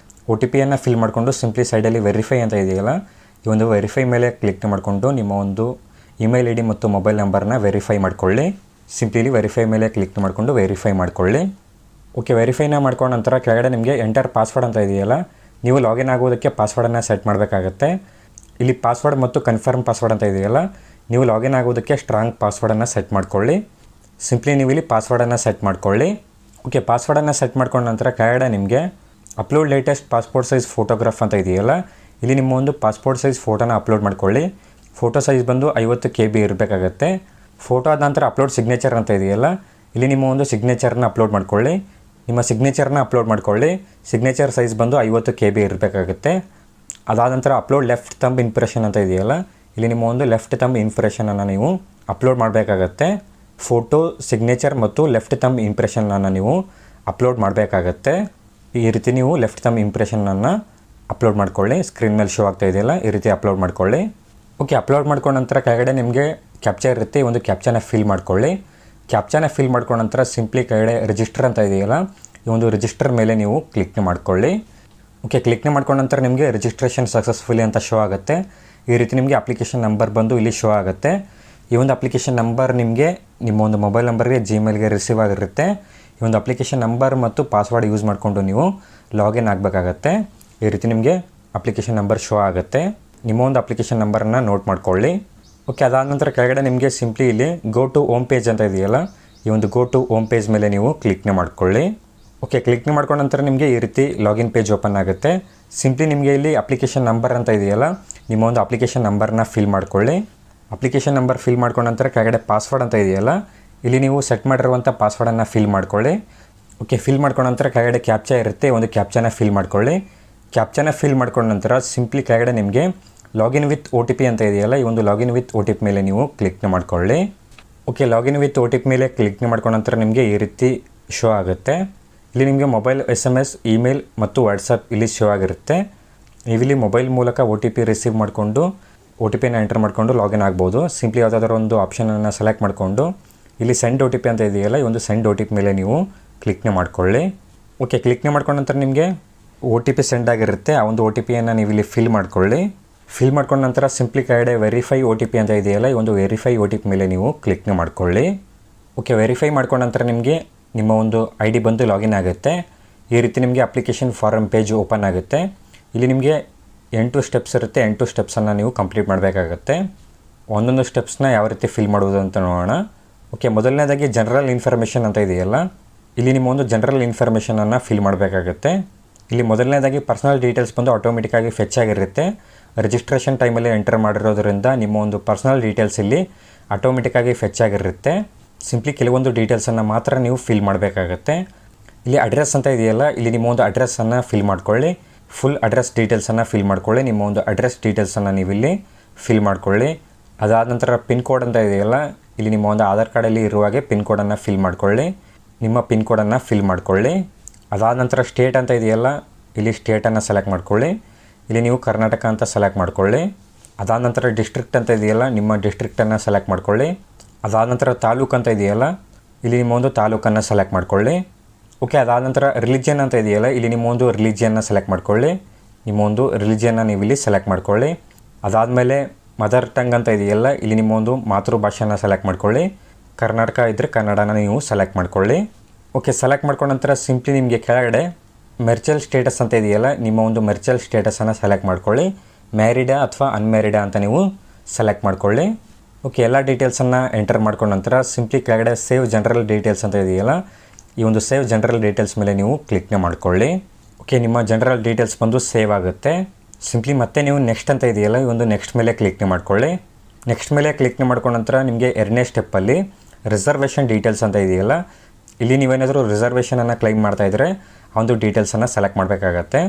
ಒ ಟಿ ಪಿಯನ್ನು ಫಿಲ್ ಮಾಡಿಕೊಂಡು ಸಿಂಪ್ಲಿ ಸೈಡಲ್ಲಿ ವೆರಿಫೈ ಅಂತ ಇದೆಯಲ್ಲ, ಈ ಒಂದು ವೆರಿಫೈ ಮೇಲೆ ಕ್ಲಿಕ್ ಮಾಡಿಕೊಂಡು ನಿಮ್ಮ ಒಂದು ಇಮೇಲ್ ಐ ಡಿ ಮತ್ತು ಮೊಬೈಲ್ ನಂಬರ್ನ ವೆರಿಫೈ ಮಾಡ್ಕೊಳ್ಳಿ. ಸಿಂಪ್ಲಿ ಇಲ್ಲಿ ವೆರಿಫೈ ಮೇಲೆ ಕ್ಲಿಕ್ ಮಾಡಿಕೊಂಡು ವೆರಿಫೈ ಮಾಡ್ಕೊಳ್ಳಿ. ಓಕೆ, ವೆರಿಫೈನ ಮಾಡ್ಕೊಂಡ ನಂತರ ಕೆಳಗಡೆ ನಿಮಗೆ ಎಂಟರ್ ಪಾಸ್ವರ್ಡ್ ಅಂತ ಇದೆಯಲ್ಲ, ನೀವು ಲಾಗಿನ್ ಆಗೋದಕ್ಕೆ ಪಾಸ್ವರ್ಡನ್ನು ಸೆಟ್ ಮಾಡಬೇಕಾಗತ್ತೆ. ಇಲ್ಲಿ ಪಾಸ್ವರ್ಡ್ ಮತ್ತು ಕನ್ಫರ್ಮ್ ಪಾಸ್ವರ್ಡ್ ಅಂತ ಇದೆಯಲ್ಲ, ನೀವು ಲಾಗಿನ್ ಆಗೋದಕ್ಕೆ ಸ್ಟ್ರಾಂಗ್ ಪಾಸ್ವರ್ಡನ್ನು ಸೆಟ್ ಮಾಡ್ಕೊಳ್ಳಿ. ಸಿಂಪ್ಲಿ ನೀವು ಇಲ್ಲಿ ಪಾಸ್ವರ್ಡನ್ನು ಸೆಟ್ ಮಾಡ್ಕೊಳ್ಳಿ. ಓಕೆ, ಪಾಸ್ವರ್ಡನ್ನು ಸೆಟ್ ಮಾಡ್ಕೊಂಡ ನಂತರ ಕೆಳಗಡೆ ನಿಮಗೆ upload latest passport size photograph ಅಂತ ಇದೆಯಲ್ಲ, ಇಲ್ಲಿ ನಿಮ್ಮ ಒಂದು ಪಾಸ್ಪೋರ್ಟ್ ಸೈಜ್ ಫೋಟೋನ ಅಪ್ಲೋಡ್ ಮಾಡ್ಕೊಳ್ಳಿ. ಫೋಟೋ ಸೈಜ್ ಬಂದು 50 KB ಇರಬೇಕಾಗತ್ತೆ. ಫೋಟೋ ಆದ ನಂತರ ಅಪ್ಲೋಡ್ ಸಿಗ್ನೇಚರ್ ಅಂತ ಇದೆಯಲ್ಲ, ಇಲ್ಲಿ ನಿಮ್ಮ ಒಂದು ಸಿಗ್ನೇಚರ್ನ ಅಪ್ಲೋಡ್ ಮಾಡ್ಕೊಳ್ಳಿ. ನಿಮ್ಮ ಸಿಗ್ನೇಚರ್ನ ಅಪ್ಲೋಡ್ ಮಾಡ್ಕೊಳ್ಳಿ. ಸಿಗ್ನೇಚರ್ ಸೈಜ್ ಬಂದು 50 KB ಇರಬೇಕಾಗುತ್ತೆ. ಅದಾದ ನಂತರ ಅಪ್ಲೋಡ್ ಲೆಫ್ಟ್ ಥಂಬ್ ಇಂಪ್ರೆಷನ್ ಅಂತ ಇದೆಯಲ್ಲ, ಇಲ್ಲಿ ನಿಮ್ಮ ಒಂದು ಲೆಫ್ಟ್ ಥಂಬ್ ಇಂಪ್ರೆಷನನ್ನು ನೀವು ಅಪ್ಲೋಡ್ ಮಾಡಬೇಕಾಗತ್ತೆ. ಫೋಟೋ, ಸಿಗ್ನೇಚರ್ ಮತ್ತು ಲೆಫ್ಟ್ ಥಂಬ್ ಇಂಪ್ರೆಷನನ್ನು ನೀವು ಅಪ್ಲೋಡ್ ಮಾಡಬೇಕಾಗತ್ತೆ. ಈ ರೀತಿ ನೀವು ಲೆಫ್ಟ್ ಥಂಬ್ ಇಂಪ್ರೆಷನನ್ನು ಅಪ್ಲೋಡ್ ಮಾಡ್ಕೊಳ್ಳಿ. ಸ್ಕ್ರೀನ್ ಮೇಲೆ ಶೋ ಆಗ್ತಾ ಇದೆಯಲ್ಲ, ಈ ರೀತಿ ಅಪ್ಲೋಡ್ ಮಾಡ್ಕೊಳ್ಳಿ. ಓಕೆ, ಅಪ್ಲೋಡ್ ಮಾಡ್ಕೊಂಡ ನಂತರ ಕೆಳಗಡೆ ನಿಮಗೆ ಕ್ಯಾಪ್ಚರ್ ಇರುತ್ತೆ, ಈ ಒಂದು ಕ್ಯಾಪ್ಚಾನ ಫಿಲ್ ಮಾಡ್ಕೊಳ್ಳಿ. ಕ್ಯಾಪ್ಚಾನ ಫಿಲ್ ಮಾಡ್ಕೊಂಡ ನಂತರ ಸಿಂಪ್ಲಿ ಕೆಳಗಡೆ ರಿಜಿಸ್ಟರ್ ಅಂತ ಇದೆಯಲ್ಲ, ಈ ಒಂದು ರಿಜಿಸ್ಟರ್ ಮೇಲೆ ನೀವು ಕ್ಲಿಕ್ ಮಾಡ್ಕೊಳ್ಳಿ. ಓಕೆ, ಕ್ಲಿಕ್ ಮಾಡ್ಕೊಂಡ ನಂತರ ನಿಮಗೆ ರಿಜಿಸ್ಟ್ರೇಷನ್ ಸಕ್ಸಸ್ಫುಲಿ ಅಂತ ಶೋ ಆಗುತ್ತೆ. ಈ ರೀತಿ ನಿಮಗೆ ಅಪ್ಲಿಕೇಶನ್ ನಂಬರ್ ಬಂದು ಇಲ್ಲಿ ಶೋ ಆಗುತ್ತೆ. ಈ ಒಂದು ಅಪ್ಲಿಕೇಶನ್ ನಂಬರ್ ನಿಮಗೆ ನಿಮ್ಮ ಒಂದು ಮೊಬೈಲ್ ನಂಬರ್ಗೆ ಜಿಮೇಲ್ಗೆ ರಿಸೀವ್ ಆಗಿರುತ್ತೆ. ಈ ಒಂದು ಅಪ್ಲಿಕೇಶನ್ ನಂಬರ್ ಮತ್ತು ಪಾಸ್ವರ್ಡ್ ಯೂಸ್ ಮಾಡಿಕೊಂಡು ನೀವು ಲಾಗಿನ್ ಆಗಬೇಕಾಗತ್ತೆ. ಈ ರೀತಿ ನಿಮಗೆ ಅಪ್ಲಿಕೇಶನ್ ನಂಬರ್ ಶೋ ಆಗುತ್ತೆ. ನಿಮ್ಮ ಒಂದು ಅಪ್ಲಿಕೇಶನ್ ನಂಬರನ್ನು ನೋಟ್ ಮಾಡ್ಕೊಳ್ಳಿ. ಓಕೆ, ಅದಾದ ನಂತರ ಕೆಳಗಡೆ ನಿಮಗೆ ಸಿಂಪ್ಲಿ ಇಲ್ಲಿ ಗೋ ಟು ಹೋಮ್ ಪೇಜ್ ಅಂತ ಇದೆಯಲ್ಲ, ಈ ಒಂದು ಗೋ ಟು ಹೋಮ್ ಪೇಜ್ ಮೇಲೆ ನೀವು ಕ್ಲಿಕ್ನ ಮಾಡ್ಕೊಳ್ಳಿ. ಓಕೆ, ಕ್ಲಿಕ್ ಮಾಡ್ಕೊಂಡ ನಂತರ ನಿಮಗೆ ಈ ರೀತಿ ಲಾಗಿನ್ ಪೇಜ್ ಓಪನ್ ಆಗುತ್ತೆ. ಸಿಂಪ್ಲಿ ನಿಮಗೆ ಇಲ್ಲಿ ಅಪ್ಲಿಕೇಶನ್ ನಂಬರ್ ಅಂತ ಇದೆಯಲ್ಲ, ನಿಮ್ಮ ಒಂದು ಅಪ್ಲಿಕೇಶನ್ ನಂಬರ್ನ ಫಿಲ್ ಮಾಡ್ಕೊಳ್ಳಿ. ಅಪ್ಲಿಕೇಶನ್ ನಂಬರ್ ಫಿಲ್ ಮಾಡ್ಕೊಂಡ ನಂತರ ಕೆಳಗಡೆ ಪಾಸ್ವರ್ಡ್ ಅಂತ ಇದೆಯಲ್ಲ, ಇಲ್ಲಿ ನೀವು ಸೆಟ್ ಮಾಡಿರುವಂಥ ಪಾಸ್ವರ್ಡನ್ನು ಫಿಲ್ ಮಾಡ್ಕೊಳ್ಳಿ. ಓಕೆ, ಫಿಲ್ ಮಾಡ್ಕೊಂಡ ನಂತರ ಕೆಳಗಡೆ ಕ್ಯಾಪ್ಚಾ ಇರುತ್ತೆ, ಒಂದು ಕ್ಯಾಪ್ಚಾನ ಫಿಲ್ ಮಾಡ್ಕೊಳ್ಳಿ. ಕ್ಯಾಪ್ಚಾನ ಫಿಲ್ ಮಾಡ್ಕೊಂಡ ನಂತರ ಸಿಂಪ್ಲಿ ಕೆಳಗಡೆ ನಿಮಗೆ login with O T P ಅಂತ ಇದೆಯಲ್ಲ, ಈ ಒಂದು login with O T P ಮೇಲೆ ನೀವು ಕ್ಲಿಕ್ನ ಮಾಡ್ಕೊಳ್ಳಿ. Okay, login with O T P ಮೇಲೆ ಕ್ಲಿಕ್ನ ಮಾಡ್ಕೊಂಡ ನಂತರ ನಿಮಗೆ ಈ ರೀತಿ ಶೋ ಆಗುತ್ತೆ. ಇಲ್ಲಿ ನಿಮಗೆ ಮೊಬೈಲ್ SMS, ಇಮೇಲ್ ಮತ್ತು ವಾಟ್ಸಪ್ ಇಲ್ಲಿ ಶೋ ಆಗಿರುತ್ತೆ. ನೀವಿಲ್ಲಿ ಮೊಬೈಲ್ ಮೂಲಕ ಒ ಟಿ ಪಿ ರಿಸೀವ್ ಮಾಡಿಕೊಂಡು ಒ ಟಿ ಪಿನ ಎಂಟರ್ ಮಾಡಿಕೊಂಡು ಲಾಗಿನ್ ಆಗ್ಬೋದು. ಸಿಂಪ್ಲಿ ಯಾವುದಾದ್ರೂ ಒಂದು ಆಪ್ಷನನ್ನು ಸೆಲೆಕ್ಟ್ ಮಾಡಿಕೊಂಡು ಇಲ್ಲಿ ಸೆಂಡ್ ಒ ಟಿ ಪಿ ಅಂತ ಇದೆಯಲ್ಲ, ಈ ಒಂದು ಸೆಂಡ್ ಒ ಟಿ ಪಿ ಮೇಲೆ ನೀವು ಕ್ಲಿಕ್ನ ಮಾಡ್ಕೊಳ್ಳಿ. ಓಕೆ, ಕ್ಲಿಕ್ನ ಮಾಡ್ಕೊಂಡ ನಂತರ ನಿಮಗೆ ಒ ಟಿ ಪಿ ಸೆಂಡ್ ಆಗಿರುತ್ತೆ. ಆ ಒಂದು ಒ ಟಿ ಪಿಯನ್ನು ನೀವು ಇಲ್ಲಿ ಫಿಲ್ ಮಾಡ್ಕೊಳ್ಳಿ. ಫಿಲ್ ಮಾಡ್ಕೊಂಡ ನಂತರ ಸಿಂಪ್ಲಿ ಕೆಳಗಡೆ ವೆರಿಫೈ ಒ ಟಿ ಪಿ ಅಂತ ಇದೆಯಲ್ಲ, ಈ ಒಂದು ವೆರಿಫೈ ಒ ಟಿ ಪಿ ಮೇಲೆ ನೀವು ಕ್ಲಿಕ್ನ ಮಾಡ್ಕೊಳ್ಳಿ. ಓಕೆ, ವೆರಿಫೈ ಮಾಡ್ಕೊಂಡ ನಂತರ ನಿಮಗೆ ನಿಮ್ಮ ಒಂದು ಐ ಡಿ ಬಂದು ಲಾಗಿನ್ ಆಗುತ್ತೆ. ಈ ರೀತಿ ನಿಮಗೆ ಅಪ್ಲಿಕೇಶನ್ ಫಾರಮ್ ಪೇಜ್ ಓಪನ್ ಆಗುತ್ತೆ. ಇಲ್ಲಿ ನಿಮಗೆ 8 ಸ್ಟೆಪ್ಸ್ ಇರುತ್ತೆ. 8 ಸ್ಟೆಪ್ಸನ್ನು ನೀವು ಕಂಪ್ಲೀಟ್ ಮಾಡಬೇಕಾಗತ್ತೆ. ಒಂದೊಂದು ಸ್ಟೆಪ್ಸ್ನ ಯಾವ ರೀತಿ ಫಿಲ್ ಮಾಡೋದು ಅಂತ ನೋಡೋಣ. ಓಕೆ, ಮೊದಲನೇದಾಗಿ ಜನರಲ್ ಇನ್ಫಾರ್ಮೇಷನ್ ಅಂತ ಇದೆಯಲ್ಲ, ಇಲ್ಲಿ ನಿಮ್ಮ ಒಂದು ಜನರಲ್ ಇನ್ಫಾರ್ಮೇಷನನ್ನು ಫಿಲ್ ಮಾಡಬೇಕಾಗತ್ತೆ. ಇಲ್ಲಿ ಮೊದಲನೇದಾಗಿ ಪರ್ಸನಲ್ ಡೀಟೇಲ್ಸ್ ಬಂದು ಆಟೋಮೆಟಿಕ್ಕಾಗಿ ಫೆಚ್ ಆಗಿರುತ್ತೆ. ರಿಜಿಸ್ಟ್ರೇಷನ್ ಟೈಮಲ್ಲಿ ಎಂಟರ್ ಮಾಡಿರೋದ್ರಿಂದ ನಿಮ್ಮ ಒಂದು ಪರ್ಸನಲ್ ಡೀಟೇಲ್ಸ್ ಇಲ್ಲಿ ಆಟೋಮೆಟಿಕ್ಕಾಗಿ ಫೆಚ್ ಆಗಿರುತ್ತೆ. ಸಿಂಪ್ಲಿ ಕೆಲವೊಂದು ಡೀಟೇಲ್ಸನ್ನು ಮಾತ್ರ ನೀವು ಫಿಲ್ ಮಾಡಬೇಕಾಗತ್ತೆ. ಇಲ್ಲಿ ಅಡ್ರೆಸ್ ಅಂತ ಇದೆಯಲ್ಲ, ಇಲ್ಲಿ ನಿಮ್ಮ ಒಂದು ಅಡ್ರೆಸ್ಸನ್ನು ಫಿಲ್ ಮಾಡ್ಕೊಳ್ಳಿ. ಫುಲ್ ಅಡ್ರೆಸ್ ಡೀಟೇಲ್ಸನ್ನು ಫಿಲ್ ಮಾಡ್ಕೊಳ್ಳಿ. ನಿಮ್ಮ ಒಂದು ಅಡ್ರೆಸ್ ಡೀಟೇಲ್ಸನ್ನು ನೀವು ಇಲ್ಲಿ ಫಿಲ್ ಮಾಡ್ಕೊಳ್ಳಿ. ಅದಾದ ನಂತರ ಪಿನ್ ಕೋಡ್ ಅಂತ ಇದೆಯಲ್ಲ, ಇಲ್ಲಿ ನಿಮ್ಮ ಒಂದು ಆಧಾರ್ ಕಾರ್ಡಲ್ಲಿ ಇರುವ ಹಾಗೆ ಪಿನ್ ಕೋಡನ್ನು ಫಿಲ್ ಮಾಡ್ಕೊಳ್ಳಿ. ನಿಮ್ಮ ಪಿನ್ ಕೋಡನ್ನು ಫಿಲ್ ಮಾಡ್ಕೊಳ್ಳಿ. ಅದಾದ ನಂತರ ಸ್ಟೇಟ್ ಅಂತ ಇದೆಯಲ್ಲ, ಇಲ್ಲಿ ಸ್ಟೇಟನ್ನು ಸೆಲೆಕ್ಟ್ ಮಾಡ್ಕೊಳ್ಳಿ. ಇಲ್ಲಿ ನೀವು ಕರ್ನಾಟಕ ಅಂತ ಸೆಲೆಕ್ಟ್ ಮಾಡ್ಕೊಳ್ಳಿ. ಅದಾದ ನಂತರ ಡಿಸ್ಟ್ರಿಕ್ಟ್ ಅಂತ ಇದೆಯಲ್ಲ, ನಿಮ್ಮ ಡಿಸ್ಟ್ರಿಕ್ಟನ್ನು ಸೆಲೆಕ್ಟ್ ಮಾಡ್ಕೊಳ್ಳಿ. ಅದಾದ ನಂತರ ತಾಲೂಕು ಅಂತ ಇದೆಯಲ್ಲ, ಇಲ್ಲಿ ನಿಮ್ಮ ಒಂದು ತಾಲೂಕನ್ನು ಸೆಲೆಕ್ಟ್ ಮಾಡ್ಕೊಳ್ಳಿ. ಓಕೆ, ಅದಾದ ನಂತರ ರಿಲಿಜಿಯನ್ ಅಂತ ಇದೆಯಲ್ಲ, ಇಲ್ಲಿ ನಿಮ್ಮ ಒಂದು ರಿಲಿಜಿಯನ್ನ ಸೆಲೆಕ್ಟ್ ಮಾಡ್ಕೊಳ್ಳಿ. ನಿಮ್ಮ ಒಂದು ರಿಲಿಜಿಯನ್ನ ನೀವು ಇಲ್ಲಿ ಸೆಲೆಕ್ಟ್ ಮಾಡ್ಕೊಳ್ಳಿ. ಅದಾದಮೇಲೆ ಮದರ್ ಟಂಗ್ ಅಂತ ಇದೆಯಲ್ಲ, ಇಲ್ಲಿ ನಿಮ್ಮ ಒಂದು ಮಾತೃಭಾಷೆನ ಸೆಲೆಕ್ಟ್ ಮಾಡ್ಕೊಳ್ಳಿ. ಕರ್ನಾಟಕ ಇದ್ದರೆ ಕನ್ನಡನ ನೀವು ಸೆಲೆಕ್ಟ್ ಮಾಡ್ಕೊಳ್ಳಿ. ಓಕೆ, ಸೆಲೆಕ್ಟ್ ಮಾಡ್ಕೊಂಡ ನಂತರ ಸಿಂಪ್ಲಿ ನಿಮಗೆ ಕೆಳಗಡೆ ಮೆರ್ಚಲ್ ಸ್ಟೇಟಸ್ ಅಂತ ಇದೆಯಲ್ಲ, ನಿಮ್ಮ ಒಂದು ಮೆರ್ಚಲ್ ಸ್ಟೇಟಸನ್ನು ಸೆಲೆಕ್ಟ್ ಮಾಡ್ಕೊಳ್ಳಿ. ಮ್ಯಾರಿಡಾ ಅಥವಾ ಅನ್ಮ್ಯಾರಿಡಾ ಅಂತ ನೀವು ಸೆಲೆಕ್ಟ್ ಮಾಡ್ಕೊಳ್ಳಿ. ಓಕೆ, ಎಲ್ಲ ಡೀಟೇಲ್ಸನ್ನು ಎಂಟರ್ ಮಾಡ್ಕೊಂಡ ನಂತರ ಸಿಂಪ್ಲಿ ಕೆಳಗಡೆ ಸೇವ್ ಜನರಲ್ ಡೀಟೇಲ್ಸ್ ಅಂತ ಇದೆಯಲ್ಲ, ಈ ಒಂದು ಸೇವ್ ಜನರಲ್ ಡೀಟೇಲ್ಸ್ ಮೇಲೆ ನೀವು ಕ್ಲಿಕ್ನ ಮಾಡ್ಕೊಳ್ಳಿ. ಓಕೆ, ನಿಮ್ಮ ಜನರಲ್ ಡೀಟೇಲ್ಸ್ ಬಂದು ಸೇವ್ ಆಗುತ್ತೆ. ಸಿಂಪ್ಲಿ ಮತ್ತೆ ನೀವು ನೆಕ್ಸ್ಟ್ ಅಂತ ಇದೆಯಲ್ಲ, ಈ ಒಂದು ನೆಕ್ಸ್ಟ್ ಮೇಲೆ ಕ್ಲಿಕ್ನ ಮಾಡ್ಕೊಳ್ಳಿ. ನೆಕ್ಸ್ಟ್ ಮೇಲೆ ಕ್ಲಿಕ್ನ ಮಾಡ್ಕೊಂಡ ನಂತರ ನಿಮಗೆ ಎರಡನೇ ಸ್ಟೆಪ್ಪಲ್ಲಿ ರಿಸರ್ವೇಷನ್ ಡೀಟೇಲ್ಸ್ ಅಂತ ಇದೆಯಲ್ಲ, ಇಲ್ಲಿ ನೀವೇನಾದರೂ ರಿಸರ್ವೇಷನನ್ನು ಕ್ಲೈಮ್ ಮಾಡ್ತಾಯಿದ್ರೆ ಆ ಒಂದು ಡೀಟೇಲ್ಸನ್ನು ಸೆಲೆಕ್ಟ್ ಮಾಡಬೇಕಾಗತ್ತೆ.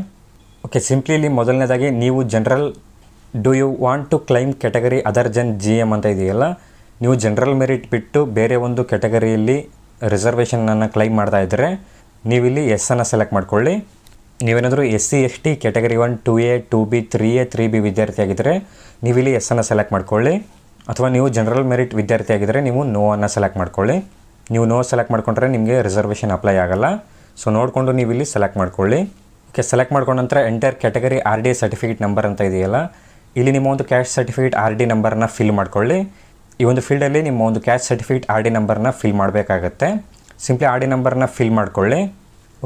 ಓಕೆ, ಸಿಂಪ್ಲಿ ಇಲ್ಲಿ ಮೊದಲನೇದಾಗಿ ನೀವು general do you want to claim category other ಜನ್ GM ಅಂತ ಇದೆಯಲ್ಲ, ನೀವು ಜನರಲ್ ಮೆರಿಟ್ ಬಿಟ್ಟು ಬೇರೆ ಒಂದು ಕ್ಯಾಟಗರಿಯಲ್ಲಿ ರಿಸರ್ವೇಷನನ್ನು ಕ್ಲೈಮ್ ಮಾಡ್ತಾಯಿದ್ರೆ ನೀವಿಲ್ಲಿ ಎಸ್ಸನ್ನು ಸೆಲೆಕ್ಟ್ ಮಾಡ್ಕೊಳ್ಳಿ. ನೀವೇನಾದರೂ SC ST category 1 2A 2B 3A 3B ವಿದ್ಯಾರ್ಥಿ ಆಗಿದ್ದರೆ ನೀವಿಲ್ಲಿ ಎಸ್ಸನ್ನು ಸೆಲೆಕ್ಟ್ ಮಾಡ್ಕೊಳ್ಳಿ. ಅಥವಾ ನೀವು ಜನರಲ್ ಮೆರಿಟ್ ವಿದ್ಯಾರ್ಥಿ ಆಗಿದ್ದರೆ ನೀವು ನೋ ಅನ್ನು ಸೆಲೆಕ್ಟ್ ಮಾಡ್ಕೊಳ್ಳಿ. ನೀವು ನೋ ಸೆಲೆಕ್ಟ್ ಮಾಡ್ಕೊಂಡ್ರೆ ನಿಮಗೆ ರಿಸರ್ವೇಷನ್ ಅಪ್ಲೈ ಆಗೋಲ್ಲ. ಸೊ ನೋಡಿಕೊಂಡು ನೀವಿಲ್ಲಿ ಸೆಲೆಕ್ಟ್ ಮಾಡ್ಕೊಳ್ಳಿ. ಓಕೆ, ಸೆಲೆಕ್ಟ್ ಮಾಡ್ಕೊಂಡ ನಂತರ enter category RD certificate number ಅಂತ ಇದೆಯಲ್ಲ, ಇಲ್ಲಿ ನಿಮ್ಮ ಒಂದು ಕ್ಯಾಸ್ಟ್ ಸರ್ಟಿಫಿಕೇಟ್ RD ನಂಬರ್ನ ಫಿಲ್ ಮಾಡ್ಕೊಳ್ಳಿ. ಈ ಒಂದು ಫೀಲ್ಡಲ್ಲಿ ನಿಮ್ಮ ಒಂದು ಕ್ಯಾಸ್ಟ್ ಸರ್ಟಿಫಿಕೇಟ್ RD ನಂಬರ್ನ ಫಿಲ್ ಮಾಡಬೇಕಾಗತ್ತೆ. ಸಿಂಪ್ಲಿ RD ನಂಬರ್ನ ಫಿಲ್ ಮಾಡ್ಕೊಳ್ಳಿ.